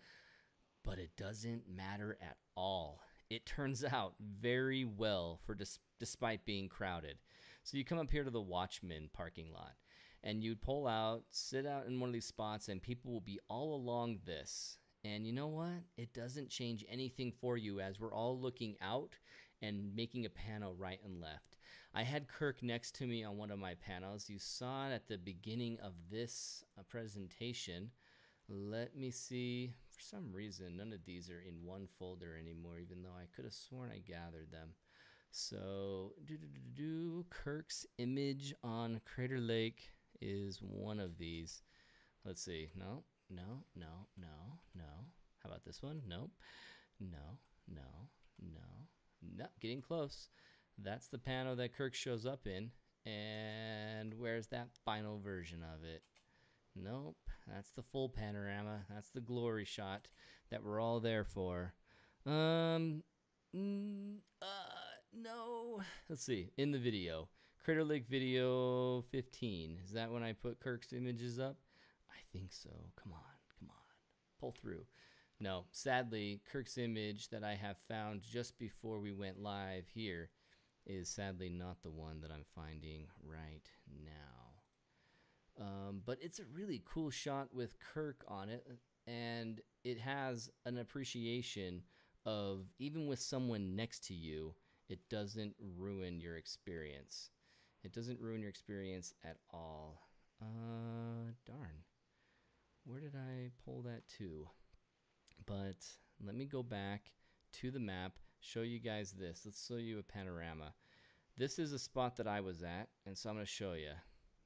but it doesn't matter at all. It turns out very well for despite being crowded. So you come up here to the Watchman parking lot, and you pull out, sit out in one of these spots, and people will be all along this. And you know what? It doesn't change anything for you as we're all looking out and making a pano right and left. I had Kirk next to me on one of my panos. You saw it at the beginning of this presentation. Let me see. For some reason, none of these are in one folder anymore, even though I could have sworn I gathered them. So, Kirk's image on Crater Lake is one of these. Let's see. No. How about this one? Nope. No. Getting close. That's the pano that Kirk shows up in. And where's that final version of it? Nope. That's the full panorama. That's the glory shot that we're all there for. No. Let's see. In the video. Crater Lake video 15. Is that when I put Kirk's images up? I think so. Come on. Pull through. No, sadly, Kirk's image that I have found just before we went live here is sadly not the one that I'm finding right now. But it's a really cool shot with Kirk on it, and it has an appreciation of, even with someone next to you, it doesn't ruin your experience. It doesn't ruin your experience at all. Darn. Where did I pull that to? But let me go back to the map, show you guys this. Let's show you a panorama. This is a spot that I was at, and so I'm going to show you.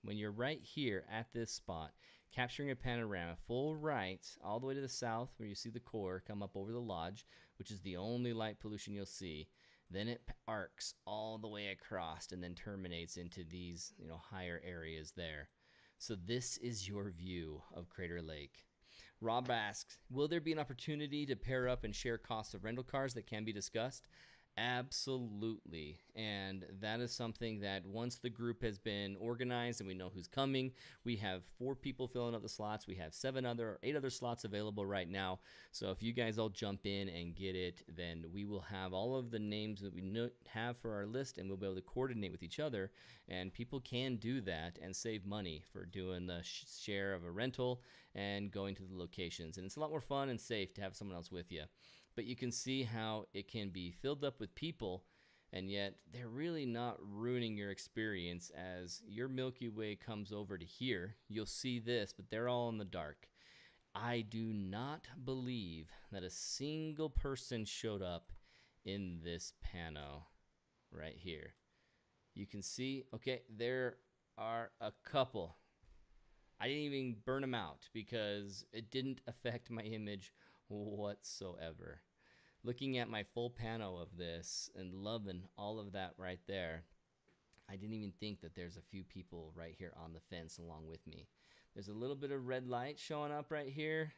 When you're right here at this spot, capturing a panorama, full right, all the way to the south where you see the core come up over the lodge, which is the only light pollution you'll see. Then it arcs all the way across and then terminates into these, higher areas there. So this is your view of Crater Lake. Rob asks, will there be an opportunity to pair up and share costs of rental cars that can be discussed? Absolutely. And that is something that once the group has been organized and we know who's coming, we have 4 people filling up the slots. We have 8 other slots available right now. So if you guys all jump in and get it, then we will have all of the names that we have for our list, and we'll be able to coordinate with each other. And people can do that and save money for doing the share of a rental and going to the locations. And it's a lot more fun and safe to have someone else with you. But you can see how it can be filled up with people, and yet they're really not ruining your experience. As your Milky Way comes over to here, you'll see this, but they're all in the dark. I do not believe that a single person showed up in this pano right here. You can see, okay, there are a couple. I didn't even burn them out because it didn't affect my image whatsoever. Looking at my full pano of this and loving all of that right there, I didn't even think that there's a few people right here on the fence along with me. There's a little bit of red light showing up right here,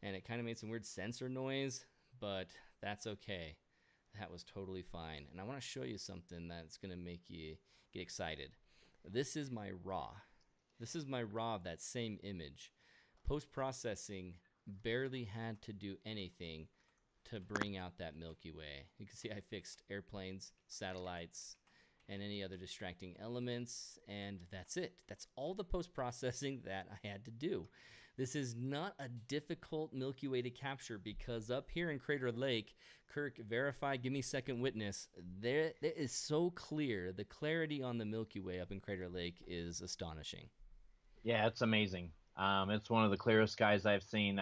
and it kind of made some weird sensor noise, but that's okay. That was totally fine. And I want to show you something that's going to make you get excited. This is my raw. This is my raw of that same image. Post-processing barely had to do anything to bring out that Milky Way. You can see I fixed airplanes, satellites, and any other distracting elements, and that's it. That's all the post-processing that I had to do. This is not a difficult Milky Way to capture because up here in Crater Lake, Kirk, verify, give me second witness, there it is so clear. The clarity on the Milky Way up in Crater Lake is astonishing. Yeah, it's amazing. It's one of the clearest skies I've seen.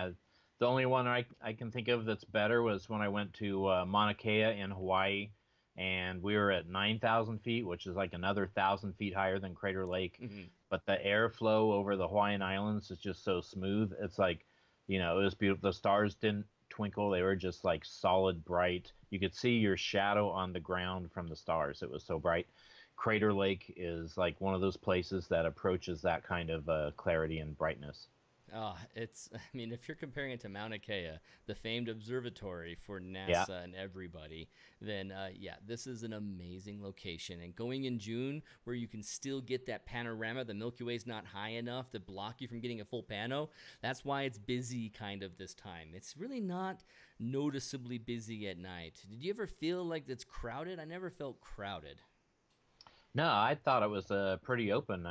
The only one I can think of that's better was when I went to Mauna Kea in Hawaii, and we were at 9,000 feet, which is like another 1,000 feet higher than Crater Lake. Mm-hmm. But the airflow over the Hawaiian Islands is just so smooth. It's like, it was beautiful. The stars didn't twinkle. They were just like solid bright. You could see your shadow on the ground from the stars. It was so bright. Crater Lake is like one of those places that approaches that kind of clarity and brightness. Oh, if you're comparing it to Mauna Kea, the famed observatory for NASA Yeah. and everybody, then this is an amazing location. And going in June, where you can still get that panorama, the Milky Way's not high enough to block you from getting a full pano. That's why it's busy kind of this time. It's really not noticeably busy at night. Did you ever feel like it's crowded? I never felt crowded. No, I thought it was pretty open.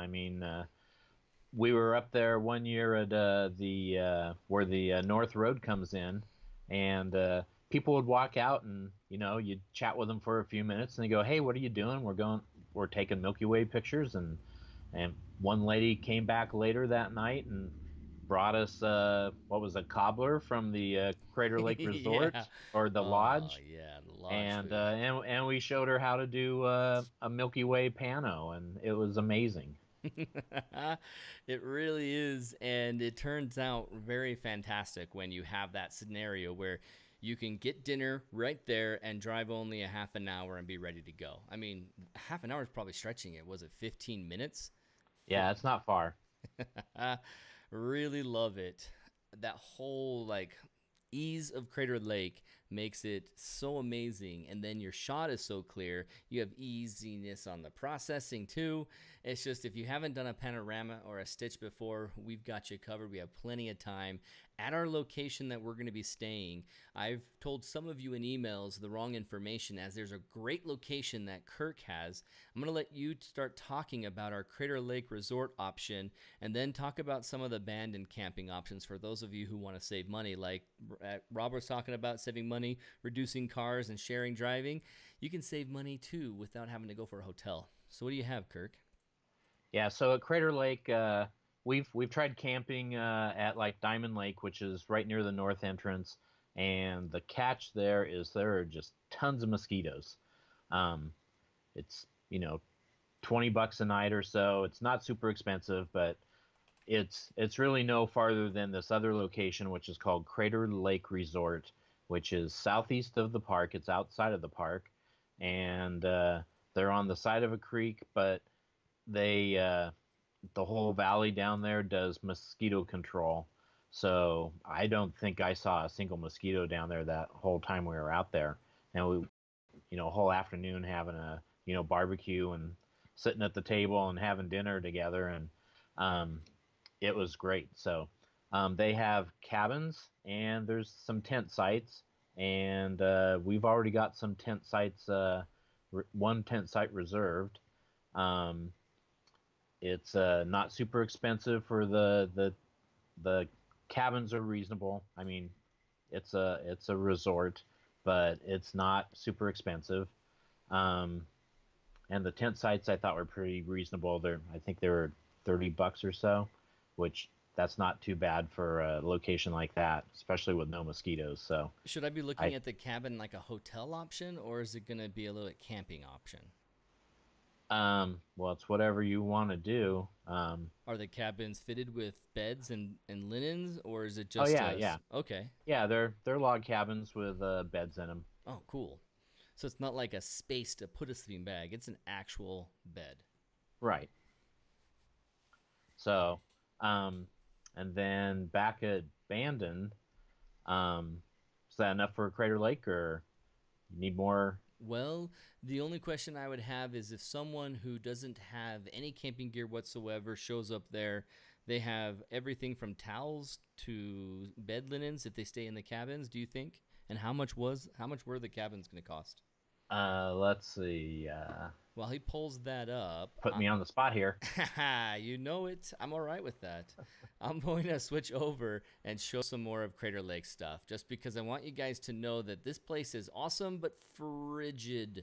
We were up there one year at the where the North Road comes in, and people would walk out, and you'd chat with them for a few minutes, and they go, "Hey, what are you doing?" We're taking Milky Way pictures, and one lady came back later that night and brought us what was a cobbler from the Crater Lake Resort Yeah. or the lodge, Yeah, the lodge and food. and we showed her how to do a Milky Way pano, and it was amazing. It really is, and it turns out very fantastic when you have that scenario where you can get dinner right there and drive only a half an hour and be ready to go. Half an hour is probably stretching it. Was it 15 minutes? Yeah, it's not far. Really love it. That whole ease of Crater Lake makes it so amazing, and then your shot is so clear. You have easiness on the processing too. It's just, if you haven't done a panorama or a stitch before, we've got you covered. We have plenty of time at our location that we're going to be staying. I've told some of you in emails the wrong information, as there's a great location that Kirk has. I'm going to let you start talking about our Crater Lake Resort option, and then talk about some of the abandoned camping options for those of you who want to save money. Like Rob was talking about saving money, reducing cars, and sharing driving. You can save money too without having to go for a hotel. So what do you have, Kirk? Yeah, so at Crater Lake, we've tried camping at like Diamond Lake, which is right near the north entrance, And the catch there is there are just tons of mosquitoes. Um, it's, 20 bucks a night or so. It's not super expensive, but it's really no farther than this other location, which is called Crater Lake Resort, which is southeast of the park. It's outside of the park, and they're on the side of a creek, but they the whole valley down there does mosquito control. So I don't think I saw a single mosquito down there that whole time we were out there. And we, a whole afternoon having a, barbecue and sitting at the table and having dinner together. And um, it was great. So they have cabins and there's some tent sites. And we've already got some tent sites, one tent site reserved. Um, it's not super expensive for the cabins are reasonable. I mean, it's a resort, but it's not super expensive. Um, and the tent sites I thought were pretty reasonable. I think they were 30 bucks or so, which that's not too bad for a location like that, especially with no mosquitoes. So Should I be looking at the cabin like a hotel option, or is it going to be a little camping option? well, it's whatever you want to do. Are the cabins fitted with beds and linens, or is it Oh just yeah, yeah, okay? yeah. They're log cabins with beds in them. Oh, cool. So it's not like a space to put a sleeping bag; it's an actual bed. Right. So, um, and then back at Bandon, is that enough for Crater Lake, or you need more? Well, the only question I would have is if someone who doesn't have any camping gear whatsoever shows up there, they have everything from towels to bed linens if they stay in the cabins, do you think? And how much were the cabins going to cost? Let's see. While he pulls that up, Put me on the spot here. you know it. I'm all right with that. I'm going to switch over and show some more of Crater Lake stuff just because I want you guys to know that this place is awesome but frigid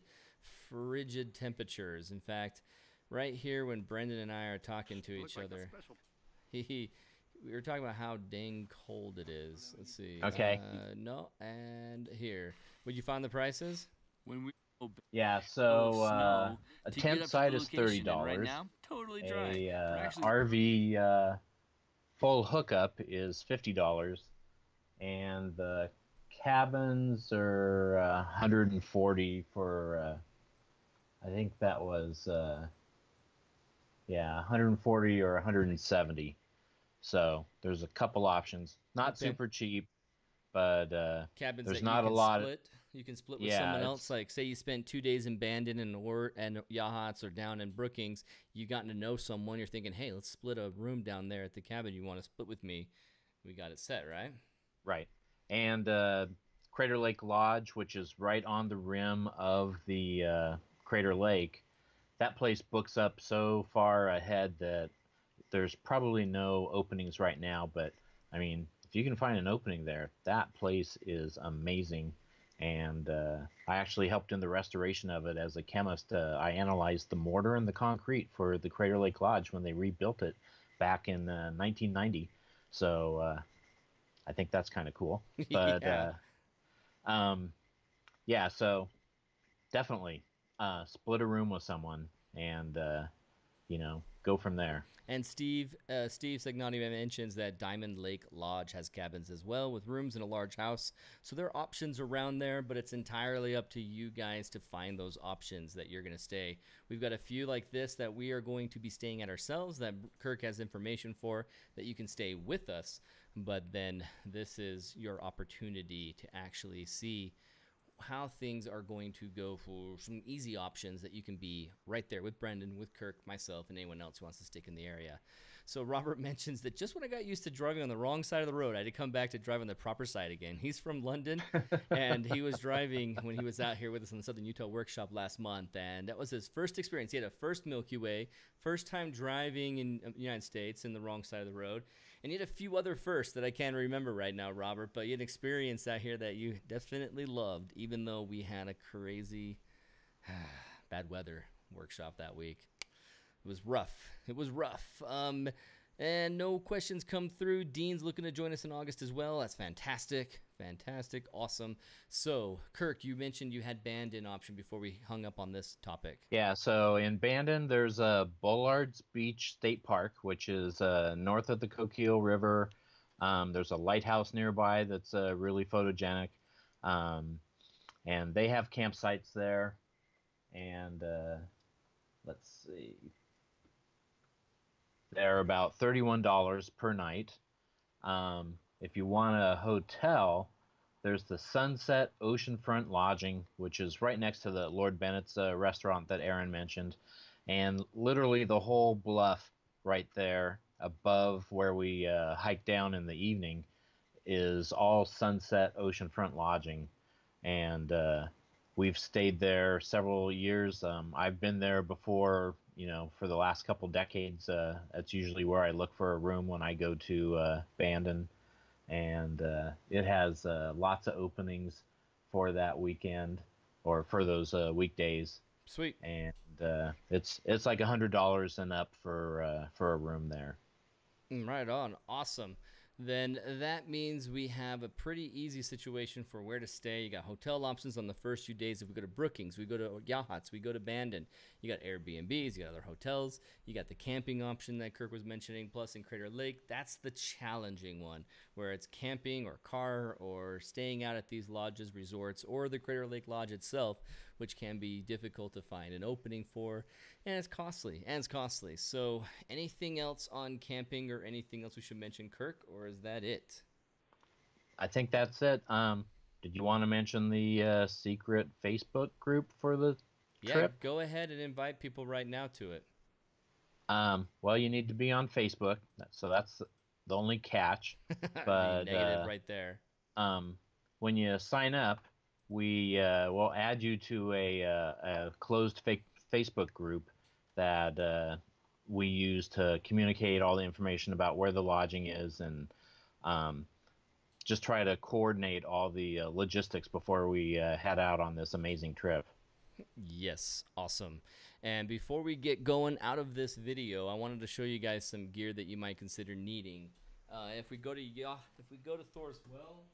temperatures. In fact, right here when Brendan and I are talking to each other, we were talking about how dang cold it is. Let's see. Okay. No, and here. Would you find the prices? When we Yeah. So snow a to get tent up to site the is location, and right $30. now, totally dry. A We're actually RV full hookup is $50, and the cabins are 140 for. I think that was yeah, 140 or 170. So there's a couple options. Not Okay. super cheap, but Cabins there's that not you a can lot. split. You can split with Yeah, someone it's else. Like, say you spent 2 days in Bandon and Yachats or down in Brookings. You gotten to know someone. You're thinking, hey, let's split a room down there at the cabin. You want to split with me? We got it set, right? right. And Crater Lake Lodge, which is right on the rim of the Crater Lake, that place books up so far ahead that there's probably no openings right now. But I mean, if you can find an opening there, that place is amazing. And I actually helped in the restoration of it as a chemist. I analyzed the mortar and the concrete for the Crater Lake Lodge when they rebuilt it back in 1990. So I think that's kind of cool. But Yeah. um, yeah, so definitely split a room with someone and go from there. And Steve Signani mentions that Diamond Lake Lodge has cabins as well with rooms in a large house. So there are options around there, but it's entirely up to you guys to find those options that you're going to stay. We've got a few like this that we are going to be staying at ourselves that Kirk has information for that you can stay with us. But then this is your opportunity to actually see how things are going to go for some easy options that you can be right there with Brendan, with Kirk, myself, and anyone else who wants to stick in the area. So Robert mentions that just when I got used to driving on the wrong side of the road, I had to come back to drive on the proper side again. He's from London, and he was driving when he was out here with us in the Southern Utah workshop last month, and that was his first experience. He had a first Milky Way, first time driving in the United States in the wrong side of the road. And you had a few other firsts that I can't remember right now, Robert, but you had an experience out here that you definitely loved, even though we had a crazy bad weather workshop that week. It was rough. It was rough. And no questions come through. Dean's looking to join us in August as well. That's fantastic. Fantastic. Awesome. So, Kirk, you mentioned you had Bandon option before we hung up on this topic. Yeah, so in Bandon, there's a Bullard's Beach State Park, which is north of the Coquille River. There's a lighthouse nearby that's really photogenic. And they have campsites there. And let's see. They're about $31 per night. If you want a hotel, there's the Sunset Oceanfront Lodging, which is right next to the Lord Bennett's restaurant that Aaron mentioned. And literally the whole bluff right there above where we hike down in the evening is all Sunset Oceanfront Lodging. And we've stayed there several years. I've been there before, for the last couple decades. That's usually where I look for a room when I go to Bandon. And it has lots of openings for that weekend or for those weekdays. Sweet. And it's like $100 and up for a room there. Right on. Awesome. Then that means we have a pretty easy situation for where to stay. You got hotel options on the first few days. If we go to Brookings, we go to Yachats, we go to Bandon. You got Airbnbs, you got other hotels. You got the camping option that Kirk was mentioning, plus in Crater Lake. That's the challenging one, where it's camping or car or staying out at these lodges, resorts, or the Crater Lake Lodge itself, which can be difficult to find an opening for, and it's costly. So anything else on camping or anything else we should mention, Kirk, or is that it? I think that's it. Did you want to mention the secret Facebook group for the trip? Yeah, go ahead and invite people right now to it. Well, you need to be on Facebook, so that's the only catch. But negative right there. When you sign up, we will add you to a closed Facebook group that we use to communicate all the information about where the lodging is and just try to coordinate all the logistics before we head out on this amazing trip. Yes, awesome. And before we get going out of this video, I wanted to show you guys some gear that you might consider needing. If we go to Thor's Well,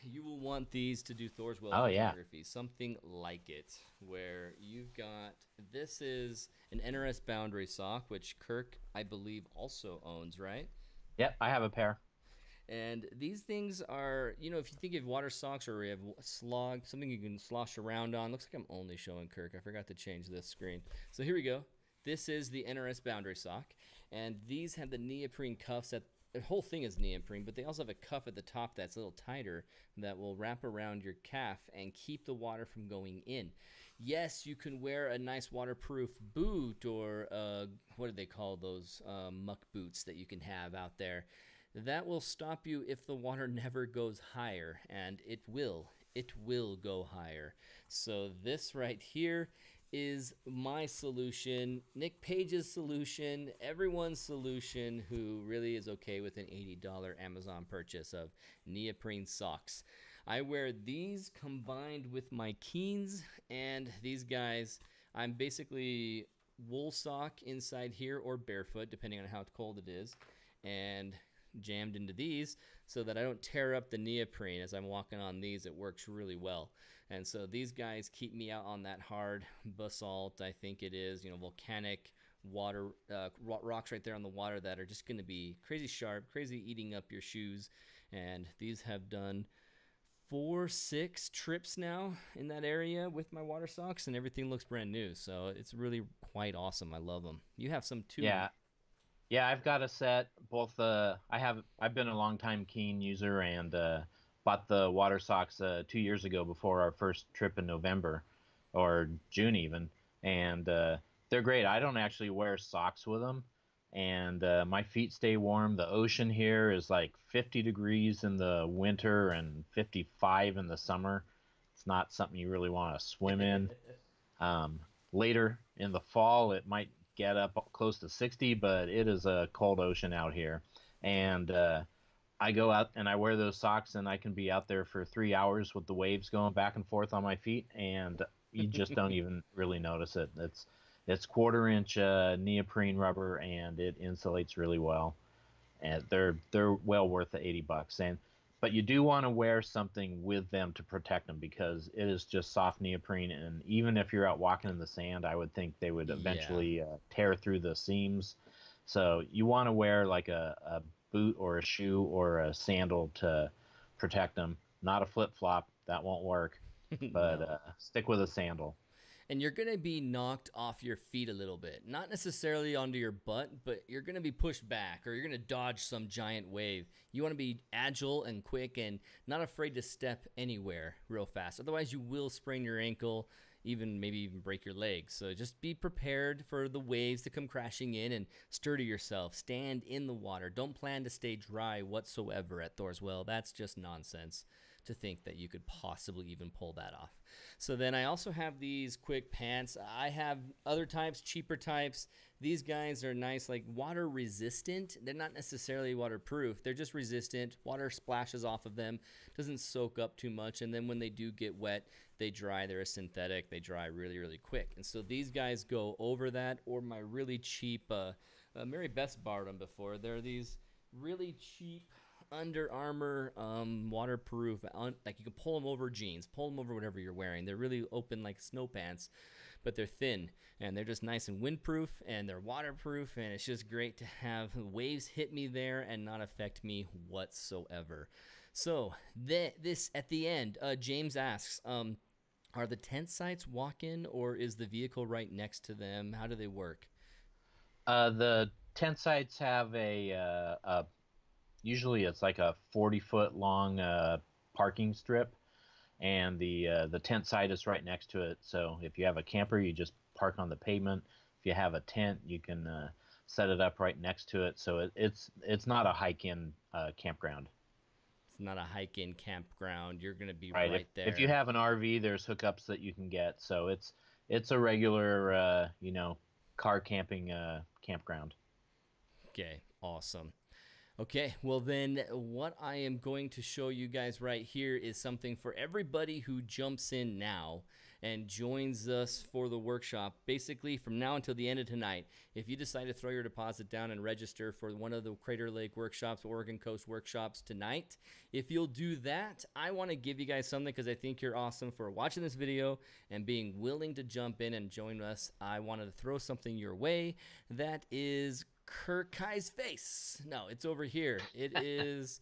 you will want these to do Thor's Well photography. Yeah. Something like it, where you've got, this is an NRS boundary sock, which Kirk, I believe, also owns, right? Yep, I have a pair. And these things are, if you think of water socks or you have slog, something you can slosh around on. Looks like I'm only showing Kirk. I forgot to change this screen. So here we go. This is the NRS boundary sock. And these have the neoprene cuffs that, the whole thing is neoprene, but they also have a cuff at the top that's a little tighter that will wrap around your calf and keep the water from going in. Yes, you can wear a nice waterproof boot or what do they call those muck boots that you can have out there. That will stop you if the water never goes higher, and it will go higher. So this right here is my solution, Nick Page's solution, everyone's solution who really is okay with an $80 Amazon purchase of neoprene socks. I wear these combined with my Keens, and these guys, I'm basically wool sock inside here or barefoot, depending on how cold it is, and jammed into these so that I don't tear up the neoprene as I'm walking on these. It works really well. And so these guys keep me out on that hard basalt, I think it is, volcanic water, rocks right there on the water that are just going to be crazy sharp, crazy eating up your shoes. And these have done 4-6 trips now in that area with my water socks, and everything looks brand new. So it's really quite awesome. I love them. You have some too. Yeah, I've got a set. Both I've been a long time Keen user and bought the water socks 2 years ago before our first trip in November or June even, and they're great. I don't actually wear socks with them, and my feet stay warm. The ocean here is like 50 degrees in the winter and 55 in the summer. It's not something you really want to swim in. Later in the fall, it might get up close to 60, but it is a cold ocean out here. And I go out and I wear those socks, and I can be out there for 3 hours with the waves going back and forth on my feet, and you just don't even really notice it. It's 1/4 inch neoprene rubber, and it insulates really well. And they're well worth the $80. And but you do want to wear something with them to protect them, because it is just soft neoprene, and even if you're out walking in the sand, I would think they would Yeah. eventually tear through the seams. So you want to wear like a boot or a shoe or a sandal to protect them, not a flip flop. That won't work. But No. stick with a sandal. And you're going to be knocked off your feet a little bit. Not necessarily onto your butt, but you're going to be pushed back, or you're going to dodge some giant wave. You want to be agile and quick and not afraid to step anywhere real fast. Otherwise, you will sprain your ankle, maybe even break your leg. So just be prepared for the waves to come crashing in, and sturdy yourself. Stand in the water. Don't plan to stay dry whatsoever at Thor's Well. That's just nonsense to think that you could possibly even pull that off. So then I also have these quick pants. I have other types, cheaper types. These guys are nice, like water resistant. They're not necessarily waterproof. They're just resistant. Water splashes off of them, doesn't soak up too much. And then when they do get wet, they dry. They're a synthetic. They dry really, really quick. And so these guys go over that, or my really cheap, Mary Beth's borrowed them before. They're these really cheap Under Armour waterproof, like you can pull them over jeans, pull them over whatever you're wearing. They're really open like snow pants, but they're thin, and they're just nice and windproof, and they're waterproof, and it's just great to have waves hit me there and not affect me whatsoever. So this at the end, James asks, are the tent sites walk-in, or is the vehicle right next to them? How do they work? The tent sites have a usually it's like a 40-foot long parking strip, and the tent site is right next to it. So if you have a camper, you just park on the pavement. If you have a tent, you can set it up right next to it. So it's not a hike-in campground. It's not a hike-in campground. You're going to be Right. If right if you there. have an RV, there's hookups that you can get. So it's a regular car camping campground. Okay, awesome. Okay, well then what I am going to show you guys right here is something for everybody who jumps in now and joins us for the workshop. Basically, from now until the end of tonight, if you decide to throw your deposit down and register for one of the Crater Lake workshops, Oregon Coast workshops tonight, if you'll do that, I want to give you guys something because I think you're awesome for watching this video and being willing to jump in and join us. I wanted to throw something your way that is Kai's face. No, it's over here. It is.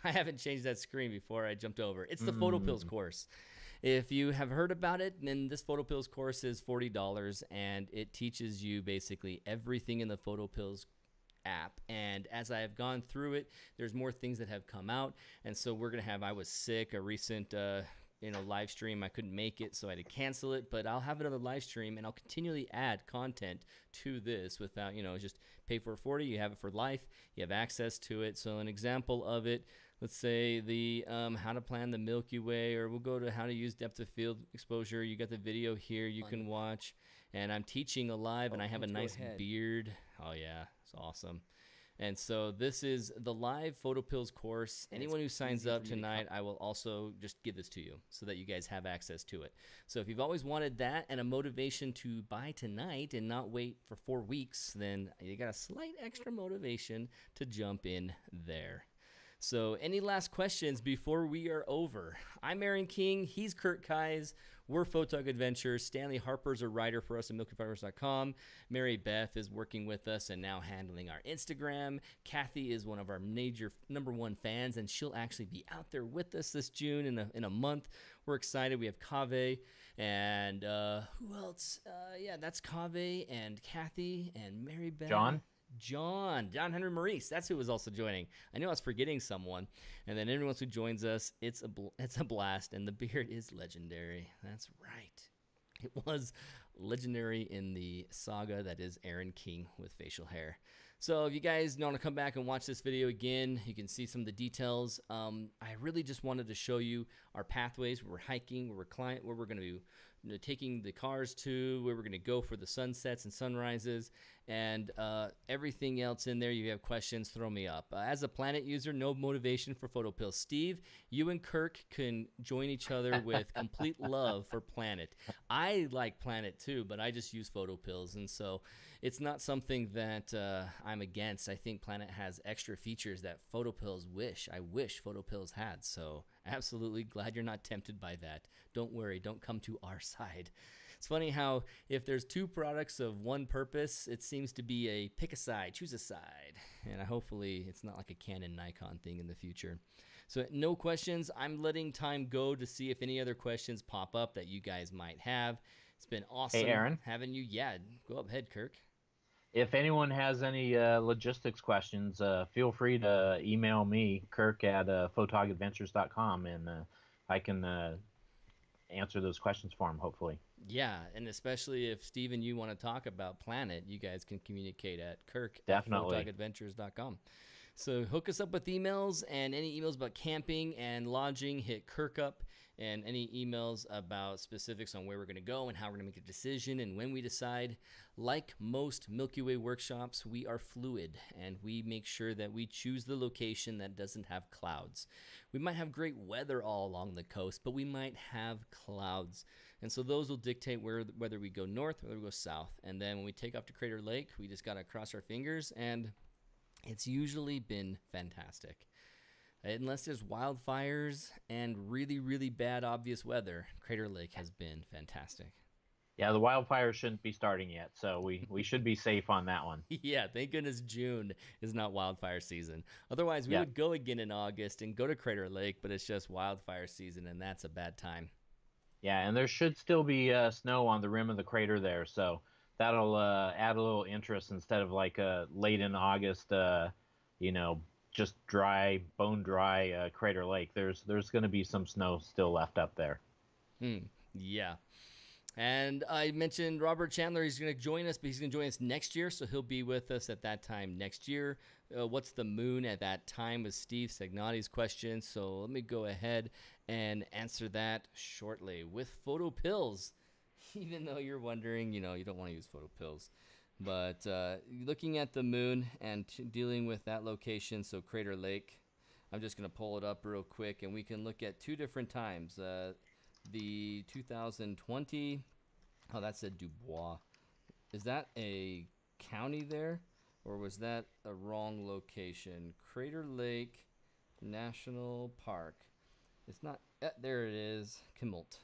I haven't changed that screen before I jumped over. It's the Photo Pills Mm. course. If you have heard about it, then this Photo Pills course is $40, and it teaches you basically everything in the Photo Pills app. And as I have gone through it, there's more things that have come out. And so we're going to have, I was sick, a recent live stream. I couldn't make it, so I had to cancel it, but I'll have another live stream, and I'll continually add content to this without, just pay for 40, you have it for life, you have access to it. So an example of it, let's say the how to plan the Milky Way, or we'll go to how to use depth of field exposure. You got the video here you can watch, and I'm teaching live, and I have a nice beard. Oh yeah, it's awesome. And so this is the live Photo Pills course. Anyone who signs up tonight, I will also just give this to you so that you guys have access to it. So if you've always wanted that and a motivation to buy tonight and not wait for 4 weeks, then you got a slight extra motivation to jump in there. So any last questions before we are over? I'm Aaron King. He's Kurt Kais. We're Photog Adventures. Stanley Harper's a writer for us at milkyphotographers.com. Mary Beth is working with us and now handling our Instagram. Kathy is one of our major #1 fans, and she'll actually be out there with us this June in a month. We're excited. We have Kaveh and who else? That's Kaveh and Kathy and Mary Beth. John Henry Maurice. That's who was also joining. I know I was forgetting someone. And then everyone who joins us, it's a blast, and the beard is legendary. That's right. It was legendary in the saga that is Aaron King with facial hair. So if you guys want to come back and watch this video again, you can see some of the details. I really just wanted to show you our pathways, where we're hiking, where we're going to be taking the cars to, where we're going to go for the sunsets and sunrises. and everything else in there. You have questions, throw me up. As a Planet user, no motivation for photo pills. Steve, you and Kirk can join each other with complete love for Planet. I like Planet too, but I just use photo pills, and so it's not something that I'm against. I think Planet has extra features that photo pills I wish photo pills had. So absolutely glad you're not tempted by that. Don't worry, don't come to our side. It's funny how if there's two products of one purpose, it seems to be a pick a side, choose a side. And hopefully it's not like a Canon Nikon thing in the future. So no questions. I'm letting time go to see if any other questions pop up that you guys might have. It's been awesome Aaron, having you. Yeah, go ahead, Kirk. if anyone has any logistics questions, feel free to email me, Kirk at photogadventures.com, and I can answer those questions for them, hopefully. Yeah, and especially if Steve and you want to talk about Planet, you guys can communicate at Kirk Definitely. at photogadventures.com. So hook us up with emails, and any emails about camping and lodging, hit Kirk up, and any emails about specifics on where we're going to go and how we're going to make a decision and when we decide. Like most Milky Way workshops, we are fluid, and we make sure that we choose the location that doesn't have clouds. We might have great weather all along the coast, but we might have clouds. And so those will dictate whether we go north or whether we go south. And then when we take off to Crater Lake, we just got to cross our fingers, and it's usually been fantastic. Unless there's wildfires and really, really bad obvious weather, Crater Lake has been fantastic. Yeah, the wildfires shouldn't be starting yet, so we should be safe on that one. Yeah, thank goodness June is not wildfire season. Otherwise, we would go again in August and go to Crater Lake, but it's just wildfire season, and that's a bad time. Yeah, and there should still be snow on the rim of the crater there, so that'll add a little interest instead of like late in August, just dry, bone dry Crater Lake. There's going to be some snow still left up there. Yeah. And I mentioned Robert Chandler. He's going to join us, but he's going to join us next year, so he'll be with us at that time next year. What's the moon at that time was Steve Segnati's question, so let me go ahead and answer that shortly with photo pills. Even though you're wondering, you don't want to use photo pills. But looking at the moon and dealing with that location, so Crater Lake, I'm just going to pull it up real quick, and we can look at two different times. The 2020, oh, that said Dubois. Is that a county there, or was that a wrong location? Crater Lake National Park. It's not, there it is, Chemult,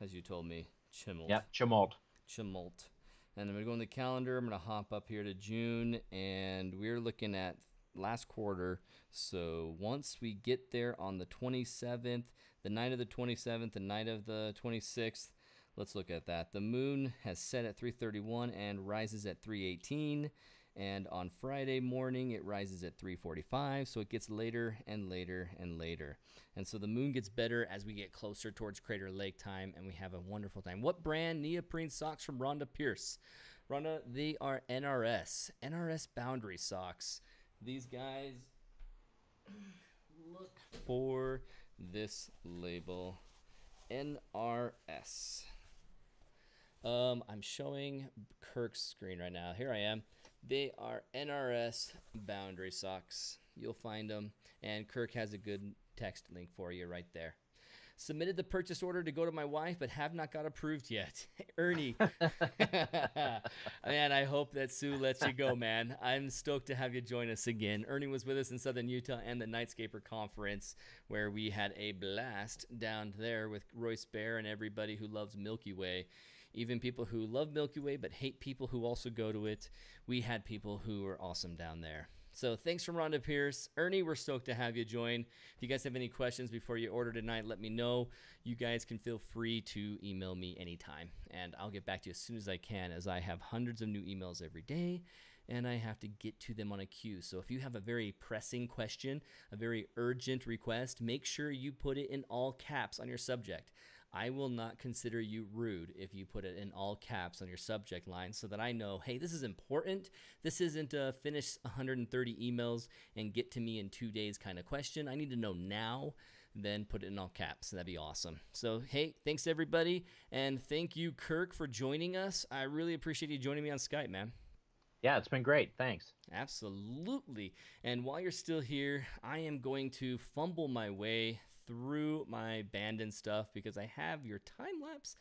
as you told me, Chemult. Yep, Chemult. And I'm going to go in the calendar. I'm going to hop up here to June, and we're looking at last quarter. So once we get there on the 27th, the night of the 27th, the night of the 26th, let's look at that. The moon has set at 3:31 and rises at 3:18. And on Friday morning, it rises at 3:45. So it gets later and later and later. And so the moon gets better as we get closer towards Crater Lake time, and we have a wonderful time. What brand? Neoprene socks from Rhonda Pierce. Rhonda, they are NRS boundary socks. These guys, look for this label, NRS. I'm showing Kirk's screen right now. Here I am. They are NRS boundary socks. You'll find them, and Kirk has a good text link for you right there. Submitted the purchase order to go to my wife, but have not got approved yet. Ernie, man, I hope that Sue lets you go, man. I'm stoked to have you join us again. Ernie was with us in Southern Utah and the Nightscaper Conference, where we had a blast down there with Royce Bear and everybody who loves Milky Way. Even people who love Milky Way but hate people who also go to it. We had people who were awesome down there. So thanks from Rhonda Pierce. Ernie, we're stoked to have you join. If you guys have any questions before you order tonight, let me know. You guys can feel free to email me anytime, and I'll get back to you as soon as I can, as I have hundreds of new emails every day, and I have to get to them on a queue. So if you have a very pressing question, a very urgent request, make sure you put it in all caps on your subject. I will not consider you rude if you put it in all caps on your subject line so that I know, hey, this is important. This isn't a finish 130 emails and get to me in 2 days kind of question. I need to know now. Then put it in all caps. That'd be awesome. So, hey, thanks everybody. And thank you, Kirk, for joining us. I really appreciate you joining me on Skype, man. Yeah, it's been great. Thanks. Absolutely. And while you're still here, I am going to fumble my way through my abandoned stuff because I have your time lapse.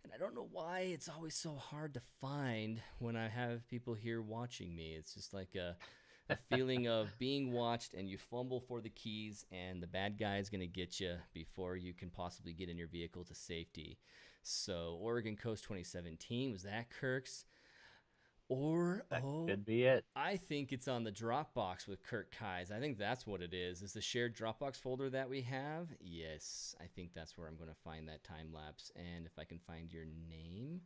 And I don't know why it's always so hard to find when I have people here watching me. It's just like a feeling of being watched, and you fumble for the keys, and the bad guy is going to get you before you can possibly get in your vehicle to safety. So Oregon Coast 2017, was that Kirk's? Or, That could be it. I think it's on the Dropbox with Kirk Kai's. I think that's what it is. Is the shared Dropbox folder that we have? Yes, I think that's where I'm going to find that time lapse. And if I can find your name,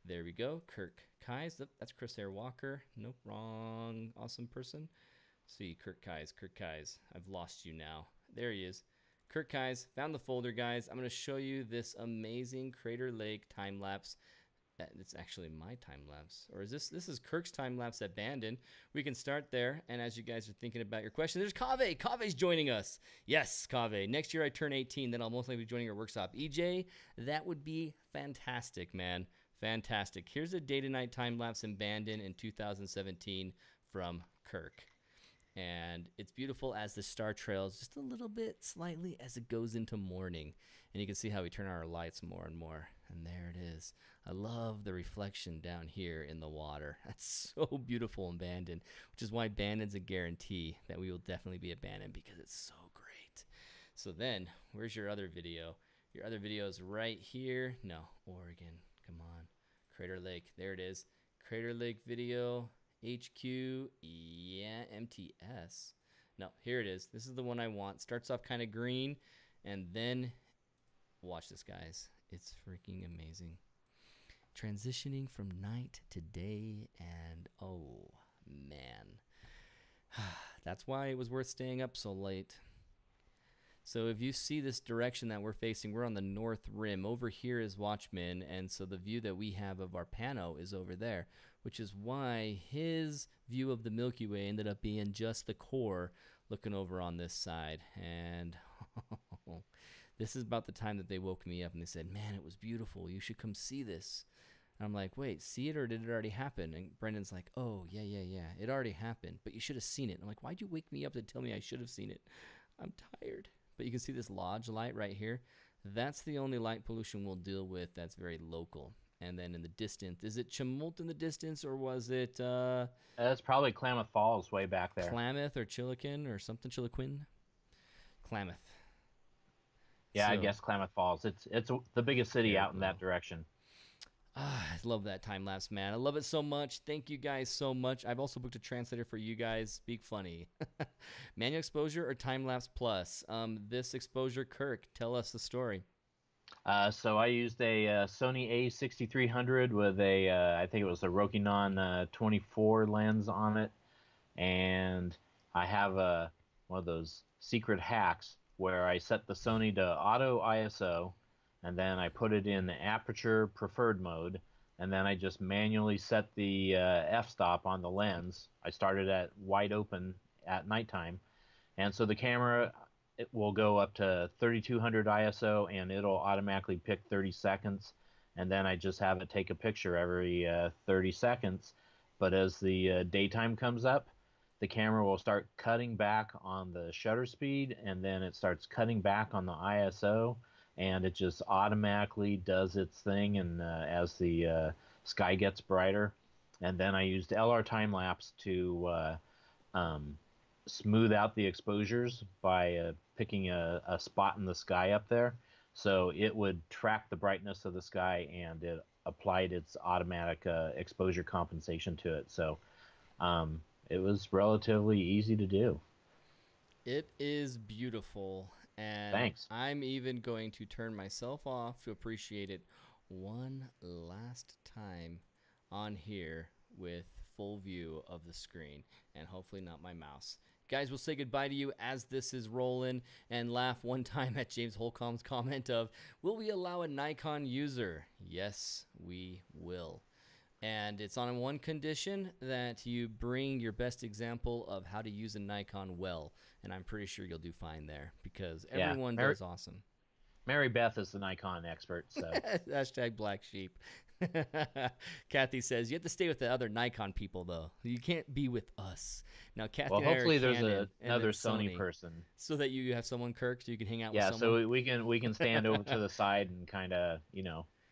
there we go. Kirk Kai's. That's Chris Air Walker. Nope, wrong. Awesome person. See, Kirk Kai's. Kirk Kai's. I've lost you now. There he is. Kirk Kai's. Found the folder, guys. I'm going to show you this amazing Crater Lake time lapse. It's actually my time lapse, or is this is Kirk's time lapse at Bandon. We can start there, and as you guys are thinking about your question, there's Kaveh. Kaveh's joining us. Yes, Kaveh. Next year I turn 18, then I'll most likely be joining your workshop. EJ, that would be fantastic, man. Fantastic. Here's a day to night time lapse in Bandon in 2017 from Kirk. And it's beautiful as the star trails just a little bit slightly as it goes into morning. And you can see how we turn on our lights more and more. And there it is. I love the reflection down here in the water. That's so beautiful in Bandon, which is why Bandon's a guarantee that we will definitely be at Bandon, because it's so great. So then, where's your other video? Your other video is right here. No, Oregon. Come on. Crater Lake. There it is. Crater Lake video. HQ. Yeah, MTS. No, here it is. This is the one I want. Starts off kind of green, and then watch this, guys. It's freaking amazing. Transitioning from night to day, and oh man, that's why it was worth staying up so late. So if you see this direction that we're facing, we're on the north rim. Over here is Watchman, and so the view that we have of our pano is over there, which is why his view of the Milky Way ended up being just the core looking over on this side. And this is about the time that they woke me up and they said, man, it was beautiful. You should come see this. And I'm like, wait, see it, or did it already happen? And Brendan's like, oh, yeah. It already happened, but you should have seen it. I'm like, why'd you wake me up to tell me I should have seen it? I'm tired. But you can see this lodge light right here. That's the only light pollution we'll deal with that's very local. And then in the distance, is it Chemult in the distance, or was it That's probably Klamath Falls way back there. Klamath or Chiloquin or something? Chiloquin? Klamath. Yeah, I guess Klamath Falls. It's the biggest city out in that direction. I love that time lapse, man. I love it so much. Thank you guys so much. I've also booked a translator for you guys. Speak funny. Manual exposure or time lapse plus? This exposure, Kirk, tell us the story. So I used a Sony A6300 with a I think it was a Rokinon 24 lens on it, and I have one of those secret hacks where I set the Sony to auto ISO, and then I put it in the aperture preferred mode, and then I just manually set the f-stop on the lens. I started at wide open at nighttime, and so the camera, it will go up to 3200 ISO, and it'll automatically pick 30 seconds, and then I just have it take a picture every 30 seconds. But as the daytime comes up, the camera will start cutting back on the shutter speed, and then it starts cutting back on the ISO, and it just automatically does its thing. And as the sky gets brighter, and then I used LR time lapse to smooth out the exposures by picking a spot in the sky up there, so it would track the brightness of the sky, and it applied its automatic exposure compensation to it. So it was relatively easy to do. It is beautiful, and Thanks. I'm even going to turn myself off to appreciate it one last time on here with full view of the screen and hopefully not my mouse. Guys, we'll say goodbye to you as this is rolling and laugh one time at James Holcomb's comment of, will we allow a Nikon user? Yes, we will. And it's on one condition, that you bring your best example of how to use a Nikon well. And I'm pretty sure you'll do fine there because everyone does awesome. Mary Beth is the Nikon expert. So Hashtag black sheep. Kathy says, you have to stay with the other Nikon people, though. You can't be with us. Now, Kathy, well, hopefully there's Canon, another Sony person. So that you have someone, Kirk, so you can hang out with someone. Yeah, so we can stand over to the side and kind of,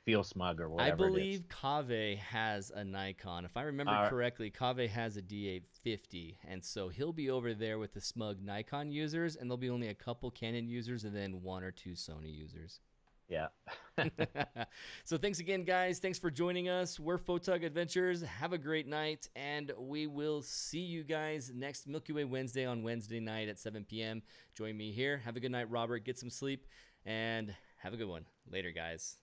feel smug or whatever. I believe Kaveh has a Nikon. If I remember correctly, Kaveh has a D850, and so he'll be over there with the smug Nikon users, and there'll be only a couple Canon users and then 1 or 2 Sony users. Yeah. So thanks again, guys. Thanks for joining us. We're Photog Adventures. Have a great night, and we will see you guys next Milky Way Wednesday on Wednesday night at 7 p.m. Join me here. Have a good night, Robert. Get some sleep, and have a good one. Later, guys.